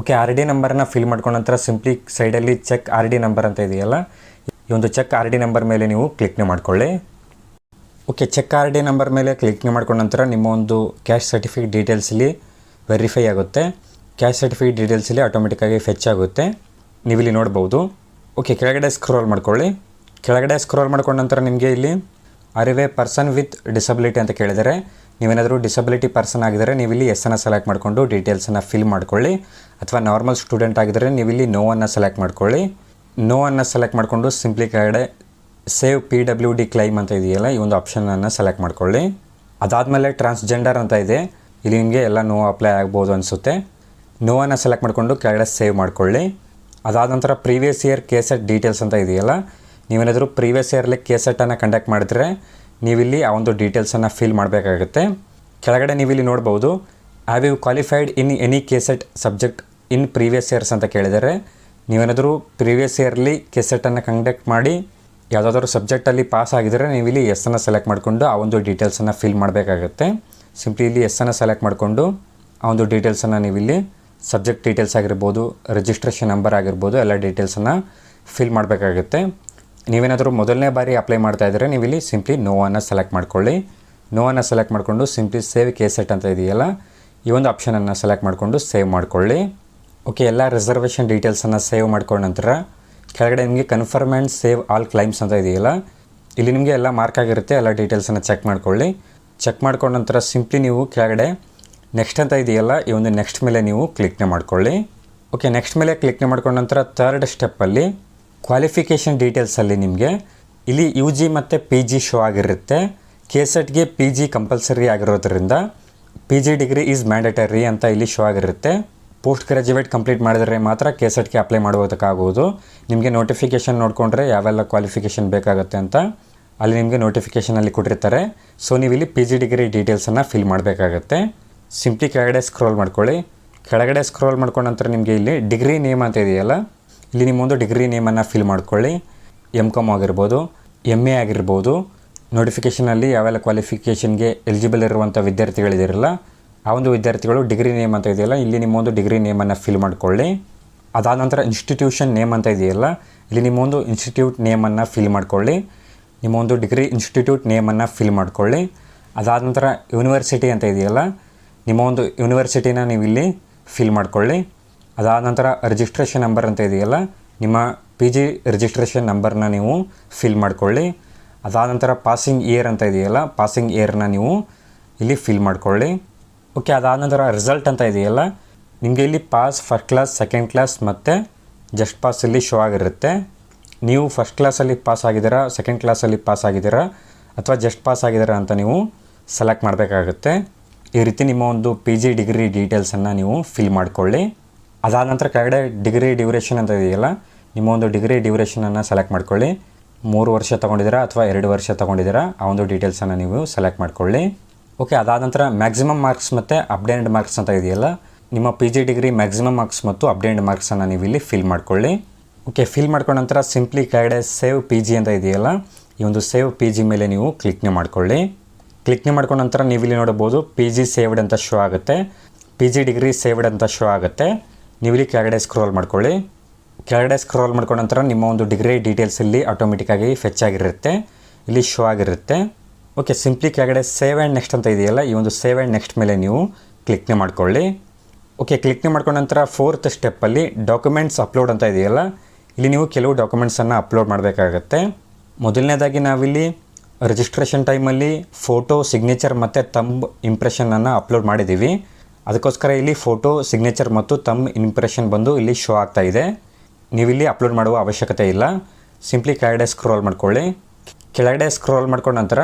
ಓಕೆ, RD ನಂಬರ್ನ ಫಿಲ್ ಮಾಡ್ಕೊಂಡ ನಂತರ ಸಿಂಪ್ಲಿ ಸೈಡಲ್ಲಿ ಚೆಕ್ RD ನಂಬರ್ ಅಂತ ಇದೆಯಲ್ಲ, ಈ ಒಂದು ಚೆಕ್ RD ನಂಬರ್ ಮೇಲೆ ನೀವು ಕ್ಲಿಕ್ನ ಮಾಡ್ಕೊಳ್ಳಿ. ಓಕೆ, ಚೆಕ್ RD ನಂಬರ್ ಮೇಲೆ ಕ್ಲಿಕ್ನ ಮಾಡ್ಕೊಂಡ ನಂತರ ನಿಮ್ಮ ಒಂದು ಕ್ಯಾಸ್ಟ್ ಸರ್ಟಿಫಿಕೇಟ್ ಡೀಟೇಲ್ಸಲ್ಲಿ ವೆರಿಫೈ ಆಗುತ್ತೆ. ಕ್ಯಾಸ್ಟ್ ಸರ್ಟಿಫಿಕೇಟ್ ಡೀಟೇಲ್ಸಲ್ಲಿ ಆಟೋಮೆಟಿಕ್ಕಾಗಿ ಫೆಚ್ ಆಗುತ್ತೆ, ನೀವಿಲ್ಲಿ ನೋಡ್ಬೋದು. ಓಕೆ, ಕೆಳಗಡೆ ಸ್ಕ್ರೋಲ್ ಮಾಡ್ಕೊಳ್ಳಿ. ಕೆಳಗಡೆ ಸ್ಕ್ರೋಲ್ ಮಾಡ್ಕೊಂಡ ನಂತರ ನಿಮಗೆ ಇಲ್ಲಿ are you a person with disability ಅಂತ ಕೇಳಿದರೆ, ನೀವೇನಾದರೂ ಡಿಸಬಿಲಿಟಿ ಪರ್ಸನ್ ಆಗಿದ್ದರೆ ನೀವಿಲ್ಲಿ ಎಸ್ಸನ್ನು ಸೆಲೆಕ್ಟ್ ಮಾಡಿಕೊಂಡು ಡೀಟೇಲ್ಸನ್ನು ಫಿಲ್ ಮಾಡ್ಕೊಳ್ಳಿ. ಅಥವಾ ನಾರ್ಮಲ್ ಸ್ಟೂಡೆಂಟ್ ಆಗಿದ್ದರೆ ನೀವಿಲ್ಲಿ ನೋ ಅನ್ನು ಸೆಲೆಕ್ಟ್ ಮಾಡ್ಕೊಳ್ಳಿ. ನೋ ಅನ್ನು ಸೆಲೆಕ್ಟ್ ಮಾಡಿಕೊಂಡು ಸಿಂಪ್ಲಿ ಕೆಳಗಡೆ ಸೇವ್ PWD ಕ್ಲೈಮ್ ಅಂತ ಇದೆಯಲ್ಲ, ಈ ಒಂದು ಆಪ್ಷನನ್ನು ಸೆಲೆಕ್ಟ್ ಮಾಡ್ಕೊಳ್ಳಿ. ಅದಾದಮೇಲೆ ಟ್ರಾನ್ಸ್ಜೆಂಡರ್ ಅಂತ ಇದೆ, ಇಲ್ಲಿ ನಿಮಗೆ ಎಲ್ಲ ನೋ ಅಪ್ಲೈ ಆಗ್ಬೋದು ಅನಿಸುತ್ತೆ. ನೋ ಅನ್ನು ಸೆಲೆಕ್ಟ್ ಮಾಡಿಕೊಂಡು ಕೆಳಗಡೆ ಸೇವ್ ಮಾಡ್ಕೊಳ್ಳಿ. ಅದಾದ ನಂತರ ಪ್ರೀವಿಯಸ್ ಇಯರ್ KSET ಡೀಟೇಲ್ಸ್ ಅಂತ ಇದೆಯಲ್ಲ, ನೀವೇನಾದರೂ ಪ್ರೀವಿಯಸ್ ಇಯರ್ಲಿ KSETನ್ನು ಕಂಡಕ್ಟ್ ಮಾಡಿದ್ರೆ ನೀವಿಲ್ಲಿ ಆ ಒಂದು ಡೀಟೇಲ್ಸನ್ನು ಫಿಲ್ ಮಾಡಬೇಕಾಗುತ್ತೆ. ಕೆಳಗಡೆ ನೀವಿಲ್ಲಿ ನೋಡ್ಬೋದು, have you qualified in any KSET subject in previous years ಅಂತ ಕೇಳಿದರೆ, ನೀವೇನಾದರೂ ಪ್ರೀವಿಯಸ್ ಇಯರ್ಲಿ KSETನ್ನು ಕಂಡಕ್ಟ್ ಮಾಡಿ ಯಾವುದಾದ್ರೂ ಸಬ್ಜೆಕ್ಟಲ್ಲಿ ಪಾಸ್ ಆಗಿದ್ದರೆ ನೀವಿಲ್ಲಿ ಎಸ್ಸನ್ನು ಸೆಲೆಕ್ಟ್ ಮಾಡಿಕೊಂಡು ಆ ಒಂದು ಡೀಟೇಲ್ಸನ್ನು ಫಿಲ್ ಮಾಡಬೇಕಾಗುತ್ತೆ. ಸಿಂಪ್ಲಿ ಇಲ್ಲಿ ಎಸ್ಸನ್ನು ಸೆಲೆಕ್ಟ್ ಮಾಡಿಕೊಂಡು ಆ ಒಂದು ಡೀಟೇಲ್ಸನ್ನು ನೀವಿಲ್ಲಿ ಸಬ್ಜೆಕ್ಟ್ ಡೀಟೇಲ್ಸ್ ಆಗಿರ್ಬೋದು, ರಿಜಿಸ್ಟ್ರೇಷನ್ ನಂಬರ್ ಆಗಿರ್ಬೋದು, ಎಲ್ಲ ಡೀಟೇಲ್ಸನ್ನು ಫಿಲ್ ಮಾಡಬೇಕಾಗುತ್ತೆ. ನೀವೇನಾದರೂ ಮೊದಲನೇ ಬಾರಿ ಅಪ್ಲೈ ಮಾಡ್ತಾ ಇದ್ದರೆ ನೀವಿಲ್ಲಿ ಸಿಂಪ್ಲಿ ನೋ ಅನ್ನು ಸೆಲೆಕ್ಟ್ ಮಾಡ್ಕೊಳ್ಳಿ. ನೋ ಅನ್ನು ಸೆಲೆಕ್ಟ್ ಮಾಡಿಕೊಂಡು ಸಿಂಪ್ಲಿ ಸೇವ್ KSET ಅಂತ ಇದೆಯಲ್ಲ, ಈ ಒಂದು ಆಪ್ಷನನ್ನು ಸೆಲೆಕ್ಟ್ ಮಾಡಿಕೊಂಡು ಸೇವ್ ಮಾಡ್ಕೊಳ್ಳಿ. ಓಕೆ, ಎಲ್ಲ ರಿಸರ್ವೇಷನ್ ಡೀಟೇಲ್ಸನ್ನು ಸೇವ್ ಮಾಡ್ಕೊಂಡ ನಂತರ ಕೆಳಗಡೆ ನಿಮಗೆ confirm and save all claims ಅಂತ ಇದೆಯಲ್ಲ, ಇಲ್ಲಿ ನಿಮಗೆ ಎಲ್ಲ ಮಾರ್ಕ್ ಆಗಿರುತ್ತೆ, ಎಲ್ಲ ಡೀಟೇಲ್ಸನ್ನು ಚೆಕ್ ಮಾಡ್ಕೊಳ್ಳಿ. ಚೆಕ್ ಮಾಡ್ಕೊಂಡ ನಂತರ ಸಿಂಪ್ಲಿ ನೀವು ಕೆಳಗಡೆ ನೆಕ್ಸ್ಟ್ ಅಂತ ಇದೆಯಲ್ಲ, ಈ ಒಂದು ನೆಕ್ಸ್ಟ್ ಮೇಲೆ ನೀವು ಕ್ಲಿಕ್ನ ಮಾಡ್ಕೊಳ್ಳಿ. ಓಕೆ, ನೆಕ್ಸ್ಟ್ ಮೇಲೆ ಕ್ಲಿಕ್ನ ಮಾಡ್ಕೊಂಡ ನಂತರ ಥರ್ಡ್ ಸ್ಟೆಪ್ಪಲ್ಲಿ ಕ್ವಾಲಿಫಿಕೇಷನ್ ಡೀಟೇಲ್ಸಲ್ಲಿ ನಿಮಗೆ ಇಲ್ಲಿ UG ಮತ್ತು PG ಶೋ ಆಗಿರುತ್ತೆ. KSETಗೆ PG ಕಂಪಲ್ಸರಿ ಆಗಿರೋದ್ರಿಂದ PG ಡಿಗ್ರಿ ಈಸ್ ಮ್ಯಾಂಡೇಟರಿ ಅಂತ ಇಲ್ಲಿ ಶೋ ಆಗಿರುತ್ತೆ. ಪೋಸ್ಟ್ ಗ್ರ್ಯಾಜುಯೇಟ್ ಕಂಪ್ಲೀಟ್ ಮಾಡಿದರೆ ಮಾತ್ರ KSETಗೆ ಅಪ್ಲೈ ಮಾಡೋದಕ್ಕಾಗೋದು. ನಿಮಗೆ ನೋಟಿಫಿಕೇಷನ್ ನೋಡಿಕೊಂಡ್ರೆ ಯಾವೆಲ್ಲ ಕ್ವಾಲಿಫಿಕೇಷನ್ ಬೇಕಾಗುತ್ತೆ ಅಂತ ಅಲ್ಲಿ ನಿಮಗೆ ನೋಟಿಫಿಕೇಷನಲ್ಲಿ ಕೊಟ್ಟಿರ್ತಾರೆ. ಸೊ ನೀವು ಇಲ್ಲಿ PG ಡಿಗ್ರಿ ಡೀಟೇಲ್ಸನ್ನು ಫಿಲ್ ಮಾಡಬೇಕಾಗತ್ತೆ. ಸಿಂಪ್ಲಿ ಕೆಳಗಡೆ ಸ್ಕ್ರೋಲ್ ಮಾಡ್ಕೊಳ್ಳಿ. ಕೆಳಗಡೆ ಸ್ಕ್ರೋಲ್ ಮಾಡ್ಕೊಂಡ ನಂತರ ನಿಮಗೆ ಇಲ್ಲಿ ಡಿಗ್ರಿ ನೇಮ್ ಅಂತ ಇದೆಯಲ್ಲ, ಇಲ್ಲಿ ನಿಮ್ಮೊಂದು ಡಿಗ್ರಿ ನೇಮನ್ನು ಫಿಲ್ ಮಾಡ್ಕೊಳ್ಳಿ. MCOM ಆಗಿರ್ಬೋದು, MA ಆಗಿರ್ಬೋದು. ನೋಟಿಫಿಕೇಷನಲ್ಲಿ ಯಾವೆಲ್ಲ ಕ್ವಾಲಿಫಿಕೇಷನ್ಗೆ ಎಲಿಜಿಬಲ್ ಇರುವಂಥ ವಿದ್ಯಾರ್ಥಿಗಳಿದಿರಲ್ಲ, ಆ ಒಂದು ವಿದ್ಯಾರ್ಥಿಗಳು ಡಿಗ್ರಿ ನೇಮ್ ಅಂತ ಇದೆಯಲ್ಲ, ಇಲ್ಲಿ ನಿಮ್ಮೊಂದು ಡಿಗ್ರಿ ನೇಮನ್ನು ಫಿಲ್ ಮಾಡ್ಕೊಳ್ಳಿ. ಅದಾದ ನಂತರ ಇನ್ಸ್ಟಿಟ್ಯೂಷನ್ ನೇಮ್ ಅಂತ ಇದೆಯಲ್ಲ, ಇಲ್ಲಿ ನಿಮ್ಮೊಂದು ಇನ್ಸ್ಟಿಟ್ಯೂಟ್ ನೇಮನ್ನು ಫಿಲ್ ಮಾಡ್ಕೊಳ್ಳಿ. ನಿಮ್ಮೊಂದು ಡಿಗ್ರಿ ಇನ್ಸ್ಟಿಟ್ಯೂಟ್ ನೇಮನ್ನು ಫಿಲ್ ಮಾಡ್ಕೊಳ್ಳಿ. ಅದಾದ ನಂತರ ಯೂನಿವರ್ಸಿಟಿ ಅಂತ ಇದೆಯಲ್ಲ, ನಿಮ್ಮ ಒಂದು ಯೂನಿವರ್ಸಿಟಿನ ನೀವು ಇಲ್ಲಿ ಫಿಲ್ ಮಾಡ್ಕೊಳ್ಳಿ. ಅದಾದ ನಂತರ ರಿಜಿಸ್ಟ್ರೇಷನ್ ನಂಬರ್ ಅಂತ ಇದೆಯಲ್ಲ, ನಿಮ್ಮ PG ರಿಜಿಸ್ಟ್ರೇಷನ್ ನಂಬರ್ನ ನೀವು ಫಿಲ್ ಮಾಡ್ಕೊಳ್ಳಿ. ಅದಾದ ನಂತರ ಪಾಸಿಂಗ್ ಇಯರ್ ಅಂತ ಇದೆಯಲ್ಲ, ಪಾಸಿಂಗ್ ಇಯರ್ನ ನೀವು ಇಲ್ಲಿ ಫಿಲ್ ಮಾಡ್ಕೊಳ್ಳಿ. ಓಕೆ, ಅದಾದ ನಂತರ ರಿಸಲ್ಟ್ ಅಂತ ಇದೆಯಲ್ಲ, ನಿಮಗೆ ಇಲ್ಲಿ pass first class, second class ಮತ್ತು ಜಸ್ಟ್ ಪಾಸ್ ಇಲ್ಲಿ ಶೋ ಆಗಿರುತ್ತೆ. ನೀವು ಫಸ್ಟ್ ಕ್ಲಾಸಲ್ಲಿ ಪಾಸ್ ಆಗಿದ್ದೀರಾ, ಸೆಕೆಂಡ್ ಕ್ಲಾಸಲ್ಲಿ ಪಾಸ್ ಆಗಿದ್ದೀರಾ ಅಥವಾ ಜಸ್ಟ್ ಪಾಸ್ ಆಗಿದ್ದೀರಾ ಅಂತ ನೀವು ಸೆಲೆಕ್ಟ್ ಮಾಡಬೇಕಾಗುತ್ತೆ. ಈ ರೀತಿ ನಿಮ್ಮ ಒಂದು PG ಡಿಗ್ರಿ ಡೀಟೇಲ್ಸನ್ನು ನೀವು ಫಿಲ್ ಮಾಡ್ಕೊಳ್ಳಿ. ಅದಾದ ನಂತರ ಕೆಳಗಡೆ ಡಿಗ್ರಿ ಡ್ಯೂರೇಷನ್ ಅಂತ ಇದೆಯಲ್ಲ, ನಿಮ್ಮ ಒಂದು ಡಿಗ್ರಿ ಡ್ಯೂರೇಷನನ್ನು ಸೆಲೆಕ್ಟ್ ಮಾಡ್ಕೊಳ್ಳಿ. 3 ವರ್ಷ ತೊಗೊಂಡಿದ್ದೀರಾ ಅಥವಾ 2 ವರ್ಷ ತೊಗೊಂಡಿದ್ದೀರಾ, ಆ ಒಂದು ಡೀಟೇಲ್ಸನ್ನು ನೀವು ಸೆಲೆಕ್ಟ್ ಮಾಡ್ಕೊಳ್ಳಿ. ಓಕೆ, ಅದಾದ ನಂತರ ಮ್ಯಾಕ್ಸಿಮಮ್ ಮಾರ್ಕ್ಸ್ ಮತ್ತು ಅಪ್ಡೇಟೆಡ್ ಮಾರ್ಕ್ಸ್ ಅಂತ ಇದೆಯಲ್ಲ, ನಿಮ್ಮ PG ಡಿಗ್ರಿ ಮ್ಯಾಕ್ಸಿಮಮ್ ಮಾರ್ಕ್ಸ್ ಮತ್ತು ಅಪ್ಡೇಟೆಡ್ ಮಾರ್ಕ್ಸನ್ನು ನೀವು ಇಲ್ಲಿ ಫಿಲ್ ಮಾಡ್ಕೊಳ್ಳಿ. ಓಕೆ, ಫಿಲ್ ಮಾಡ್ಕೊಂಡ ನಂತರ ಸಿಂಪ್ಲಿ ಕೆಳಗಡೆ ಸೇವ್ PG ಅಂತ ಇದೆಯಲ್ಲ, ಈ ಒಂದು ಸೇವ್ PG ಮೇಲೆ ನೀವು ಕ್ಲಿಕ್ನ ಮಾಡ್ಕೊಳ್ಳಿ. ಕ್ಲಿಕ್ನ ಮಾಡ್ಕೊಂಡ ನಂತರ ನೀವು ಇಲ್ಲಿ ನೋಡ್ಬೋದು PG ಸೇವ್ಡ್ ಅಂತ ಶೋ ಆಗುತ್ತೆ, PG ಡಿಗ್ರಿ ಸೇವ್ಡ್ ಅಂತ ಶೋ ಆಗುತ್ತೆ. ನೀವು ಇಲ್ಲಿ ಕೆಳಗಡೆ ಸ್ಕ್ರೋಲ್ ಮಾಡ್ಕೊಳ್ಳಿ. ಕೆಳಗಡೆ ಸ್ಕ್ರೋಲ್ ಮಾಡ್ಕೊಂಡ ನಂತರ ನಿಮ್ಮ ಒಂದು ಡಿಗ್ರಿ ಡೀಟೇಲ್ಸ್ ಇಲ್ಲಿ ಆಟೋಮೆಟಿಕ್ಕಾಗಿ ಫೆಚ್ ಆಗಿರುತ್ತೆ, ಇಲ್ಲಿ ಶೋ ಆಗಿರುತ್ತೆ. ಓಕೆ, ಸಿಂಪ್ಲಿ ಕೆಳಗಡೆ ಸೇವ್ ಆ್ಯಂಡ್ ನೆಕ್ಸ್ಟ್ ಅಂತ ಇದೆಯಲ್ಲ, ಈ ಒಂದು ಸೇವ್ ಆ್ಯಂಡ್ ನೆಕ್ಸ್ಟ್ ಮೇಲೆ ನೀವು ಕ್ಲಿಕ್ನ ಮಾಡ್ಕೊಳ್ಳಿ. ಓಕೆ, ಕ್ಲಿಕ್ನ ಮಾಡ್ಕೊಂಡ ನಂತರ ಫೋರ್ತ್ ಸ್ಟೆಪ್ಪಲ್ಲಿ ಡಾಕ್ಯುಮೆಂಟ್ಸ್ ಅಪ್ಲೋಡ್ ಅಂತ ಇದೆಯಲ್ಲ, ಇಲ್ಲಿ ನೀವು ಕೆಲವು ಡಾಕ್ಯುಮೆಂಟ್ಸನ್ನು ಅಪ್ಲೋಡ್ ಮಾಡಬೇಕಾಗತ್ತೆ. ಮೊದಲನೇದಾಗಿ ನಾವಿಲ್ಲಿ ರಿಜಿಸ್ಟ್ರೇಷನ್ ಟೈಮಲ್ಲಿ ಫೋಟೋ, ಸಿಗ್ನೇಚರ್ ಮತ್ತು ತಂಬ್ ಇಂಪ್ರೆಷನನ್ನು ಅಪ್ಲೋಡ್ ಮಾಡಿದ್ದೀವಿ. ಅದಕ್ಕೋಸ್ಕರ ಇಲ್ಲಿ ಫೋಟೋ, ಸಿಗ್ನೇಚರ್ ಮತ್ತು ತಂಬ್ ಇಂಪ್ರೆಷನ್ ಬಂದು ಇಲ್ಲಿ ಶೋ ಆಗ್ತಾ ಇದೆ. ನೀವಿಲ್ಲಿ ಅಪ್ಲೋಡ್ ಮಾಡುವ ಅವಶ್ಯಕತೆ ಇಲ್ಲ. ಸಿಂಪ್ಲಿ ಕೆಳಗಡೆ ಸ್ಕ್ರೋಲ್ ಮಾಡ್ಕೊಳ್ಳಿ. ಕೆಳಗಡೆ ಸ್ಕ್ರೋಲ್ ಮಾಡ್ಕೊಂಡ ನಂತರ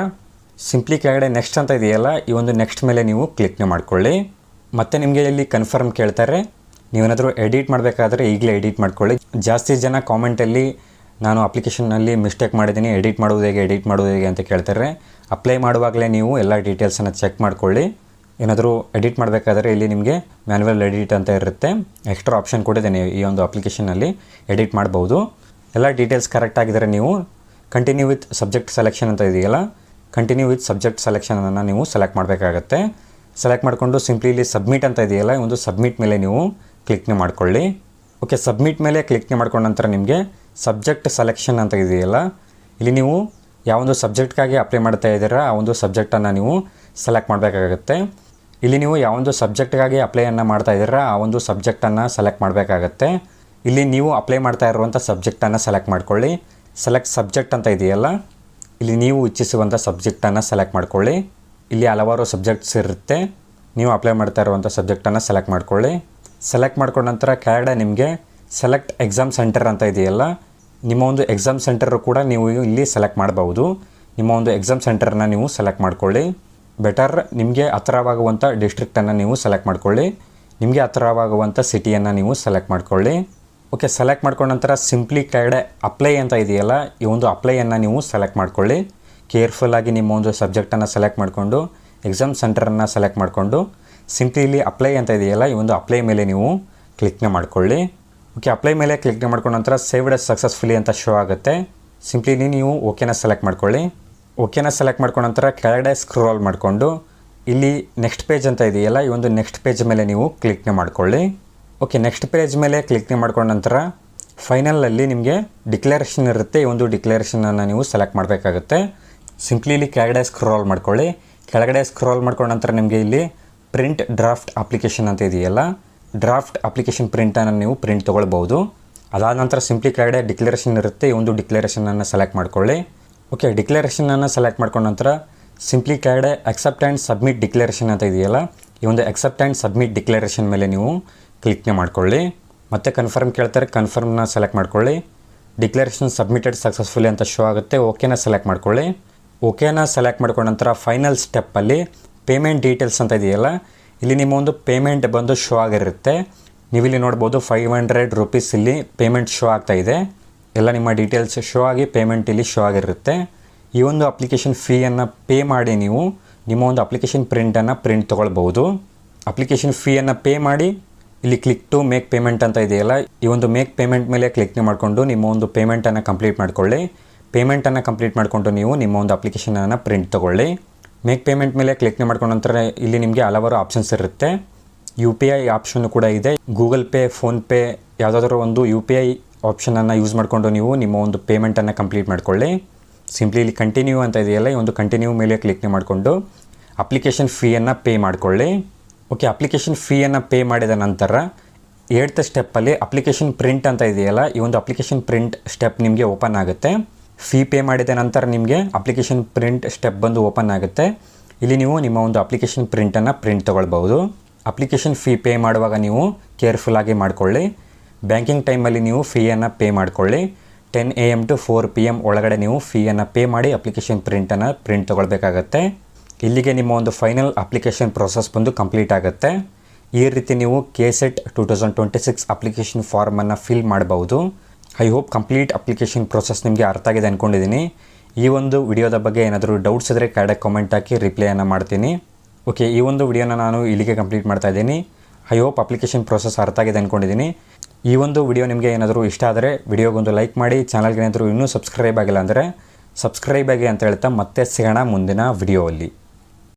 ಸಿಂಪ್ಲಿ ಕೆಳಗಡೆ ನೆಕ್ಸ್ಟ್ ಅಂತ ಇದೆಯಲ್ಲ, ಈ ಒಂದು ನೆಕ್ಸ್ಟ್ ಮೇಲೆ ನೀವು ಕ್ಲಿಕ್ನ ಮಾಡ್ಕೊಳ್ಳಿ. ಮತ್ತು ನಿಮಗೆ ಇಲ್ಲಿ ಕನ್ಫರ್ಮ್ ಕೇಳ್ತಾರೆ. ನೀವೇನಾದರೂ ಎಡಿಟ್ ಮಾಡಬೇಕಾದ್ರೆ ಈಗಲೇ ಎಡಿಟ್ ಮಾಡ್ಕೊಳ್ಳಿ. ಜಾಸ್ತಿ ಜನ ಕಾಮೆಂಟಲ್ಲಿ ನಾನು ಅಪ್ಲಿಕೇಶನ್ನಲ್ಲಿ ಮಿಸ್ಟೇಕ್ ಮಾಡಿದ್ದೀನಿ, ಎಡಿಟ್ ಮಾಡೋದು ಹೇಗೆ ಅಂತ ಕೇಳ್ತಾರೆ. ಅಪ್ಲೈ ಮಾಡುವಾಗಲೇ ನೀವು ಎಲ್ಲ ಡೀಟೇಲ್ಸನ್ನು ಚೆಕ್ ಮಾಡ್ಕೊಳ್ಳಿ. ಏನಾದರೂ ಎಡಿಟ್ ಮಾಡಬೇಕಾದ್ರೆ ಇಲ್ಲಿ ನಿಮಗೆ ಮ್ಯಾನ್ಯುವಲ್ ಎಡಿಟ್ ಅಂತ ಇರುತ್ತೆ, ಎಕ್ಸ್ಟ್ರಾ ಆಪ್ಷನ್ ಕೊಟ್ಟಿದ್ದೇನೆ. ಈ ಒಂದು ಅಪ್ಲಿಕೇಶನಲ್ಲಿ ಎಡಿಟ್ ಮಾಡ್ಬೋದು. ಎಲ್ಲ ಡೀಟೇಲ್ಸ್ ಕರೆಕ್ಟ್ ಆಗಿದ್ದರೆ ನೀವು ಕಂಟಿನ್ಯೂ ವಿತ್ ಸಬ್ಜೆಕ್ಟ್ ಸೆಲೆಕ್ಷನ್ ಅಂತ ಇದೆಯಲ್ಲ, ಕಂಟಿನ್ಯೂ ವಿತ್ ಸಬ್ಜೆಕ್ಟ್ ಸೆಲೆಕ್ಷನನ್ನು ನೀವು ಸೆಲೆಕ್ಟ್ ಮಾಡಬೇಕಾಗತ್ತೆ. ಸೆಲೆಕ್ಟ್ ಮಾಡಿಕೊಂಡು ಸಿಂಪ್ಲಿ ಇಲ್ಲಿ ಸಬ್ಮಿಟ್ ಅಂತ ಇದೆಯಲ್ಲ, ಒಂದು ಸಬ್ಮಿಟ್ ಮೇಲೆ ನೀವು ಕ್ಲಿಕ್ನ ಮಾಡ್ಕೊಳ್ಳಿ. ಓಕೆ, ಸಬ್ಮಿಟ್ ಮೇಲೆ ಕ್ಲಿಕ್ನ ಮಾಡ್ಕೊಂಡ ನಂತರ ನಿಮಗೆ ಸಬ್ಜೆಕ್ಟ್ ಸೆಲೆಕ್ಷನ್ ಅಂತ ಇದೆಯಲ್ಲ, ಇಲ್ಲಿ ನೀವು ಯಾವೊಂದು ಸಬ್ಜೆಕ್ಟ್ಗಾಗಿ ಅಪ್ಲೈ ಮಾಡ್ತಾ ಇದ್ದೀರಾ ಆ ಒಂದು ಸಬ್ಜೆಕ್ಟನ್ನು ನೀವು ಸೆಲೆಕ್ಟ್ ಮಾಡಬೇಕಾಗತ್ತೆ. ಇಲ್ಲಿ ನೀವು ಯಾವೊಂದು ಸಬ್ಜೆಕ್ಟ್ಗಾಗಿ ಅಪ್ಲೈಯನ್ನು ಮಾಡ್ತಾ ಇದ್ದೀರಾ ಆ ಒಂದು ಸಬ್ಜೆಕ್ಟನ್ನು ಸೆಲೆಕ್ಟ್ ಮಾಡಬೇಕಾಗತ್ತೆ. ಇಲ್ಲಿ ನೀವು ಅಪ್ಲೈ ಮಾಡ್ತಾ ಇರುವಂಥ ಸಬ್ಜೆಕ್ಟನ್ನು ಸೆಲೆಕ್ಟ್ ಮಾಡ್ಕೊಳ್ಳಿ. ಸೆಲೆಕ್ಟ್ ಸಬ್ಜೆಕ್ಟ್ ಅಂತ ಇದೆಯಲ್ಲ, ಇಲ್ಲಿ ನೀವು ಇಚ್ಛಿಸುವಂಥ ಸಬ್ಜೆಕ್ಟನ್ನು ಸೆಲೆಕ್ಟ್ ಮಾಡ್ಕೊಳ್ಳಿ. ಇಲ್ಲಿ ಹಲವಾರು ಸಬ್ಜೆಕ್ಟ್ಸ್ ಇರುತ್ತೆ, ನೀವು ಅಪ್ಲೈ ಮಾಡ್ತಾ ಇರುವಂಥ ಸಬ್ಜೆಕ್ಟನ್ನು ಸೆಲೆಕ್ಟ್ ಮಾಡ್ಕೊಳ್ಳಿ. ಸೆಲೆಕ್ಟ್ ಮಾಡ್ಕೊಂಡ ನಂತರ ಕೆಳಗಡೆ ನಿಮಗೆ ಸೆಲೆಕ್ಟ್ ಎಕ್ಸಾಮ್ ಸೆಂಟರ್ ಅಂತ ಇದೆಯಲ್ಲ, ನಿಮ್ಮ ಒಂದು ಎಕ್ಸಾಮ್ ಸೆಂಟರ್ ಕೂಡ ನೀವು ಇಲ್ಲಿ ಸೆಲೆಕ್ಟ್ ಮಾಡಬಹುದು. ನಿಮ್ಮ ಒಂದು ಎಕ್ಸಾಮ್ ಸೆಂಟರ್ನ ನೀವು ಸೆಲೆಕ್ಟ್ ಮಾಡ್ಕೊಳ್ಳಿ. ಬೆಟರ್ ನಿಮಗೆ ಹತ್ತಿರವಾಗುವಂಥ ಡಿಸ್ಟ್ರಿಕ್ಟನ್ನು ನೀವು ಸೆಲೆಕ್ಟ್ ಮಾಡ್ಕೊಳ್ಳಿ. ನಿಮಗೆ ಹತ್ತಿರವಾಗುವಂಥ ಸಿಟಿಯನ್ನು ನೀವು ಸೆಲೆಕ್ಟ್ ಮಾಡ್ಕೊಳ್ಳಿ. ಓಕೆ, ಸೆಲೆಕ್ಟ್ ಮಾಡ್ಕೊಂಡ ನಂತರ ಸಿಂಪ್ಲಿ ಕೆಳಗಡೆ ಅಪ್ಲೈ ಅಂತ ಇದೆಯಲ್ಲ, ಈ ಒಂದು ಅಪ್ಲೈಯನ್ನು ನೀವು ಸೆಲೆಕ್ಟ್ ಮಾಡ್ಕೊಳ್ಳಿ. ಕೇರ್ಫುಲ್ಲಾಗಿ ನಿಮ್ಮ ಒಂದು ಸಬ್ಜೆಕ್ಟನ್ನು ಸೆಲೆಕ್ಟ್ ಮಾಡಿಕೊಂಡು ಎಕ್ಸಾಮ್ ಸೆಂಟರನ್ನು ಸೆಲೆಕ್ಟ್ ಮಾಡಿಕೊಂಡು ಸಿಂಪ್ಲಿ ಇಲ್ಲಿ ಅಪ್ಲೈ ಅಂತ ಇದೆಯಲ್ಲ, ಈ ಒಂದು ಅಪ್ಲೈ ಮೇಲೆ ನೀವು ಕ್ಲಿಕ್ನ ಮಾಡ್ಕೊಳ್ಳಿ. ಓಕೆ, ಅಪ್ಲೈ ಮೇಲೆ ಕ್ಲಿಕ್ನ ಮಾಡ್ಕೊಂಡ ನಂತರ ಸೇವ್ಡ್ ಆಸ್ ಸಕ್ಸಸ್ಫುಲಿ ಅಂತ ಶೋ ಆಗುತ್ತೆ. ಸಿಂಪ್ಲಿ ನೀವು ಓಕೆನ ಸೆಲೆಕ್ಟ್ ಮಾಡ್ಕೊಳ್ಳಿ. ಓಕೆನ ಸೆಲೆಕ್ಟ್ ಮಾಡ್ಕೊಂಡ ನಂತರ ಕೆಳಗಡೆ ಸ್ಕ್ರೋಲ್ ಮಾಡಿಕೊಂಡು ಇಲ್ಲಿ ನೆಕ್ಸ್ಟ್ ಪೇಜ್ ಅಂತ ಇದೆಯಲ್ಲ, ಈ ಒಂದು ನೆಕ್ಸ್ಟ್ ಪೇಜ್ ಮೇಲೆ ನೀವು ಕ್ಲಿಕ್ನ ಮಾಡ್ಕೊಳ್ಳಿ. ಓಕೆ, ನೆಕ್ಸ್ಟ್ ಪೇಜ್ ಮೇಲೆ ಕ್ಲಿಕ್ನ ಮಾಡ್ಕೊಂಡ ನಂತರ ಫೈನಲಲ್ಲಿ ನಿಮಗೆ ಡಿಕ್ಲರೇಷನ್ ಇರುತ್ತೆ. ಈ ಒಂದು ಡಿಕ್ಲರೇಷನನ್ನು ನೀವು ಸೆಲೆಕ್ಟ್ ಮಾಡಬೇಕಾಗುತ್ತೆ. ಸಿಂಪ್ಲಿ ಇಲ್ಲಿ ಕೆಳಗಡೆ ಸ್ಕ್ರೋಲ್ ಮಾಡ್ಕೊಳ್ಳಿ. ಕೆಳಗಡೆ ಸ್ಕ್ರೋಲ್ ಮಾಡ್ಕೊಂಡ ನಂತರ ನಿಮಗೆ ಇಲ್ಲಿ ಪ್ರಿಂಟ್ ಡ್ರಾಫ್ಟ್ ಅಪ್ಲಿಕೇಶನ್ ಅಂತ ಇದೆಯಲ್ಲ, ಡ್ರಾಫ್ಟ್ ಅಪ್ಲಿಕೇಶನ್ ಪ್ರಿಂಟನ್ನು ನೀವು ಪ್ರಿಂಟ್ ತೊಗೊಳ್ಬೋದು. ಅದಾದ ನಂತರ ಸಿಂಪ್ಲಿ ಕೆಳಗಡೆ ಡಿಕ್ಲರೇಷನ್ ಇರುತ್ತೆ, ಈ ಒಂದು ಡಿಕ್ಲರೇಷನನ್ನು ಸೆಲೆಕ್ಟ್ ಮಾಡ್ಕೊಳ್ಳಿ. ಓಕೆ, ಡಿಕ್ಲರೇಷನನ್ನು ಸೆಲೆಕ್ಟ್ ಮಾಡ್ಕೊಂಡ ನಂತರ ಸಿಂಪ್ಲಿ ಕೆಳಗಡೆ ಅಕ್ಸೆಪ್ಟ್ ಆ್ಯಂಡ್ ಸಬ್ಮಿಟ್ ಡಿಕ್ಲರೇಷನ್ ಅಂತ ಇದೆಯಲ್ಲ, ಈ ಒಂದು ಅಕ್ಸೆಪ್ಟ್ ಆ್ಯಂಡ್ ಸಬ್ಮಿಟ್ ಡಿಕ್ಲರೇಷನ್ ಮೇಲೆ ನೀವು ಕ್ಲಿಕ್ನ ಮಾಡ್ಕೊಳ್ಳಿ. ಮತ್ತೆ ಕನ್ಫರ್ಮ್ ಕೇಳ್ತಾರೆ, ಕನ್ಫರ್ಮ್ನ ಸೆಲೆಕ್ಟ್ ಮಾಡ್ಕೊಳ್ಳಿ. ಡಿಕ್ಲರೇಷನ್ ಸಬ್ಮಿಟೆಡ್ ಸಕ್ಸಸ್ಫುಲಿ ಅಂತ ಶೋ ಆಗುತ್ತೆ. ಓಕೆನ ಸೆಲೆಕ್ಟ್ ಮಾಡ್ಕೊಳ್ಳಿ. ಓಕೆನ ಸೆಲೆಕ್ಟ್ ಮಾಡ್ಕೊಂಡ ನಂತರ ಫೈನಲ್ ಸ್ಟೆಪ್ಪಲ್ಲಿ ಪೇಮೆಂಟ್ ಡೀಟೇಲ್ಸ್ ಅಂತ ಇದೆಯಲ್ಲ, ಇಲ್ಲಿ ನಿಮ್ಮ ಒಂದು ಪೇಮೆಂಟ್ ಬಂದು ಶೋ ಆಗಿರುತ್ತೆ. ನೀವಿಲ್ಲಿ ನೋಡ್ಬೋದು 500 ರೂಪೀಸ್ ಇಲ್ಲಿ ಪೇಮೆಂಟ್ ಶೋ ಆಗ್ತಾ ಇದೆ. ಎಲ್ಲ ನಿಮ್ಮ ಡೀಟೇಲ್ಸ್ ಶೋ ಆಗಿ ಪೇಮೆಂಟ್ ಇಲ್ಲಿ ಶೋ ಆಗಿರುತ್ತೆ. ಈ ಒಂದು ಅಪ್ಲಿಕೇಶನ್ ಫೀಯನ್ನು ಪೇ ಮಾಡಿ ನೀವು ನಿಮ್ಮ ಒಂದು ಅಪ್ಲಿಕೇಶನ್ ಪ್ರಿಂಟ್ ತೊಗೊಳ್ಬೋದು. ಅಪ್ಲಿಕೇಶನ್ ಫೀಯನ್ನು ಪೇ ಮಾಡಿ ಇಲ್ಲಿ ಕ್ಲಿಕ್ ಟು ಮೇಕ್ ಪೇಮೆಂಟ್ ಅಂತ ಇದೆಯಲ್ಲ, ಈ ಒಂದು ಮೇಕ್ ಪೇಮೆಂಟ್ ಮೇಲೆ ಕ್ಲಿಕ್ನ ಮಾಡಿಕೊಂಡು ನಿಮ್ಮ ಒಂದು ಪೇಮೆಂಟನ್ನು ಕಂಪ್ಲೀಟ್ ಮಾಡ್ಕೊಳ್ಳಿ. ಪೇಮೆಂಟನ್ನು ಕಂಪ್ಲೀಟ್ ಮಾಡಿಕೊಂಡು ನೀವು ನಿಮ್ಮ ಒಂದು ಅಪ್ಲಿಕೇಶನನ್ನು ಪ್ರಿಂಟ್ ತೊಗೊಳ್ಳಿ. ಮೇಕ್ ಪೇಮೆಂಟ್ ಮೇಲೆ ಕ್ಲಿಕ್ನ ಮಾಡ್ಕೊಂಡ ನಂತರ ಇಲ್ಲಿ ನಿಮಗೆ ಹಲವಾರು ಆಪ್ಷನ್ಸ್ ಇರುತ್ತೆ. UPI ಆಪ್ಷನ್ನು ಕೂಡ ಇದೆ. ಗೂಗಲ್ ಪೇ, ಫೋನ್ಪೇ ಯಾವುದಾದ್ರೂ ಒಂದು UPI ಆಪ್ಷನನ್ನು ಯೂಸ್ ಮಾಡಿಕೊಂಡು ನೀವು ನಿಮ್ಮ ಒಂದು ಪೇಮೆಂಟನ್ನು ಕಂಪ್ಲೀಟ್ ಮಾಡ್ಕೊಳ್ಳಿ. ಸಿಂಪ್ಲಿ ಇಲ್ಲಿ ಕಂಟಿನ್ಯೂ ಅಂತ ಇದೆಯಲ್ಲ, ಈ ಒಂದು ಕಂಟಿನ್ಯೂ ಮೇಲೆ ಕ್ಲಿಕ್ನ ಮಾಡಿಕೊಂಡು ಅಪ್ಲಿಕೇಶನ್ ಫೀಯನ್ನು ಪೇ ಮಾಡಿಕೊಳ್ಳಿ. ಓಕೆ, ಅಪ್ಲಿಕೇಶನ್ ಫೀಯನ್ನು ಪೇ ಮಾಡಿದ ನಂತರ 8th ಸ್ಟೆಪ್ಪಲ್ಲಿ ಅಪ್ಲಿಕೇಶನ್ ಪ್ರಿಂಟ್ ಅಂತ ಇದೆಯಲ್ಲ, ಈ ಒಂದು ಅಪ್ಲಿಕೇಶನ್ ಪ್ರಿಂಟ್ ಸ್ಟೆಪ್ ನಿಮಗೆ ಓಪನ್ ಆಗುತ್ತೆ. ಫೀ ಪೇ ಮಾಡಿದ ನಂತರ ನಿಮಗೆ ಅಪ್ಲಿಕೇಶನ್ ಪ್ರಿಂಟ್ ಸ್ಟೆಪ್ ಬಂದು ಓಪನ್ ಆಗುತ್ತೆ. ಇಲ್ಲಿ ನೀವು ನಿಮ್ಮ ಒಂದು ಅಪ್ಲಿಕೇಶನ್ ಪ್ರಿಂಟನ್ನು ಪ್ರಿಂಟ್ ತೊಗೊಳ್ಬೋದು. ಅಪ್ಲಿಕೇಶನ್ ಫೀ ಪೇ ಮಾಡುವಾಗ ನೀವು ಕೇರ್ಫುಲ್ಲಾಗಿ ಮಾಡಿಕೊಳ್ಳಿ. ಬ್ಯಾಂಕಿಂಗ್ ಟೈಮಲ್ಲಿ ನೀವು ಫೀಯನ್ನು ಪೇ ಮಾಡಿಕೊಳ್ಳಿ. 10 AM to 4 PM ಒಳಗಡೆ ನೀವು ಫೀಯನ್ನು ಪೇ ಮಾಡಿ ಅಪ್ಲಿಕೇಶನ್ ಪ್ರಿಂಟನ್ನು ಪ್ರಿಂಟ್ ತೊಗೊಳ್ಬೇಕಾಗತ್ತೆ. ಇಲ್ಲಿಗೆ ನಿಮ್ಮ ಒಂದು ಫೈನಲ್ ಅಪ್ಲಿಕೇಶನ್ ಪ್ರೊಸೆಸ್ ಬಂದು ಕಂಪ್ಲೀಟ್ ಆಗುತ್ತೆ. ಈ ರೀತಿ ನೀವು KSET 2026 ಅಪ್ಲಿಕೇಶನ್ ಫಾರ್ಮನ್ನು ಫಿಲ್ ಮಾಡಬಹುದು. I hope complete application process ನಿಮಗೆ ಅರ್ಥ ಆಗಿದೆ ಅಂದ್ಕೊಂಡಿದ್ದೀನಿ. ಈ ಒಂದು ವಿಡಿಯೋದ ಬಗ್ಗೆ ಏನಾದರೂ ಡೌಟ್ಸ್ ಇದ್ದರೆ ಕೆಳಗಡೆ ಕಾಮೆಂಟ್ ಹಾಕಿ ರಿಪ್ಲೈಯನ್ನು ಮಾಡ್ತೀನಿ. ಓಕೆ, ಈ ಒಂದು ವಿಡಿಯೋನ ನಾನು ಇಲ್ಲಿಗೆ ಕಂಪ್ಲೀಟ್ ಮಾಡ್ತಾ ಇದ್ದೀನಿ. ಐ ಹೋಪ್ ಅಪ್ಲಿಕೇಶನ್ ಪ್ರೊಸೆಸ್ ಅರ್ಥ ಆಗಿದೆ ಅಂದ್ಕೊಂಡಿದ್ದೀನಿ. ಈ ಒಂದು ವಿಡಿಯೋ ನಿಮಗೆ ಏನಾದರೂ ಇಷ್ಟ ಆದರೆ ವಿಡಿಯೋಗೊಂದು ಲೈಕ್ ಮಾಡಿ. ಚಾನಲ್ಗೆ ಏನಾದರೂ ಇನ್ನೂ ಸಬ್ಸ್ಕ್ರೈಬ್ ಆಗಿಲ್ಲ ಅಂದರೆ ಸಬ್ಸ್ಕ್ರೈಬ್ ಆಗಿ ಅಂತ ಹೇಳ್ತಾ ಮತ್ತೆ ಸಿಗೋಣ ಮುಂದಿನ ವಿಡಿಯೋಲ್ಲಿ.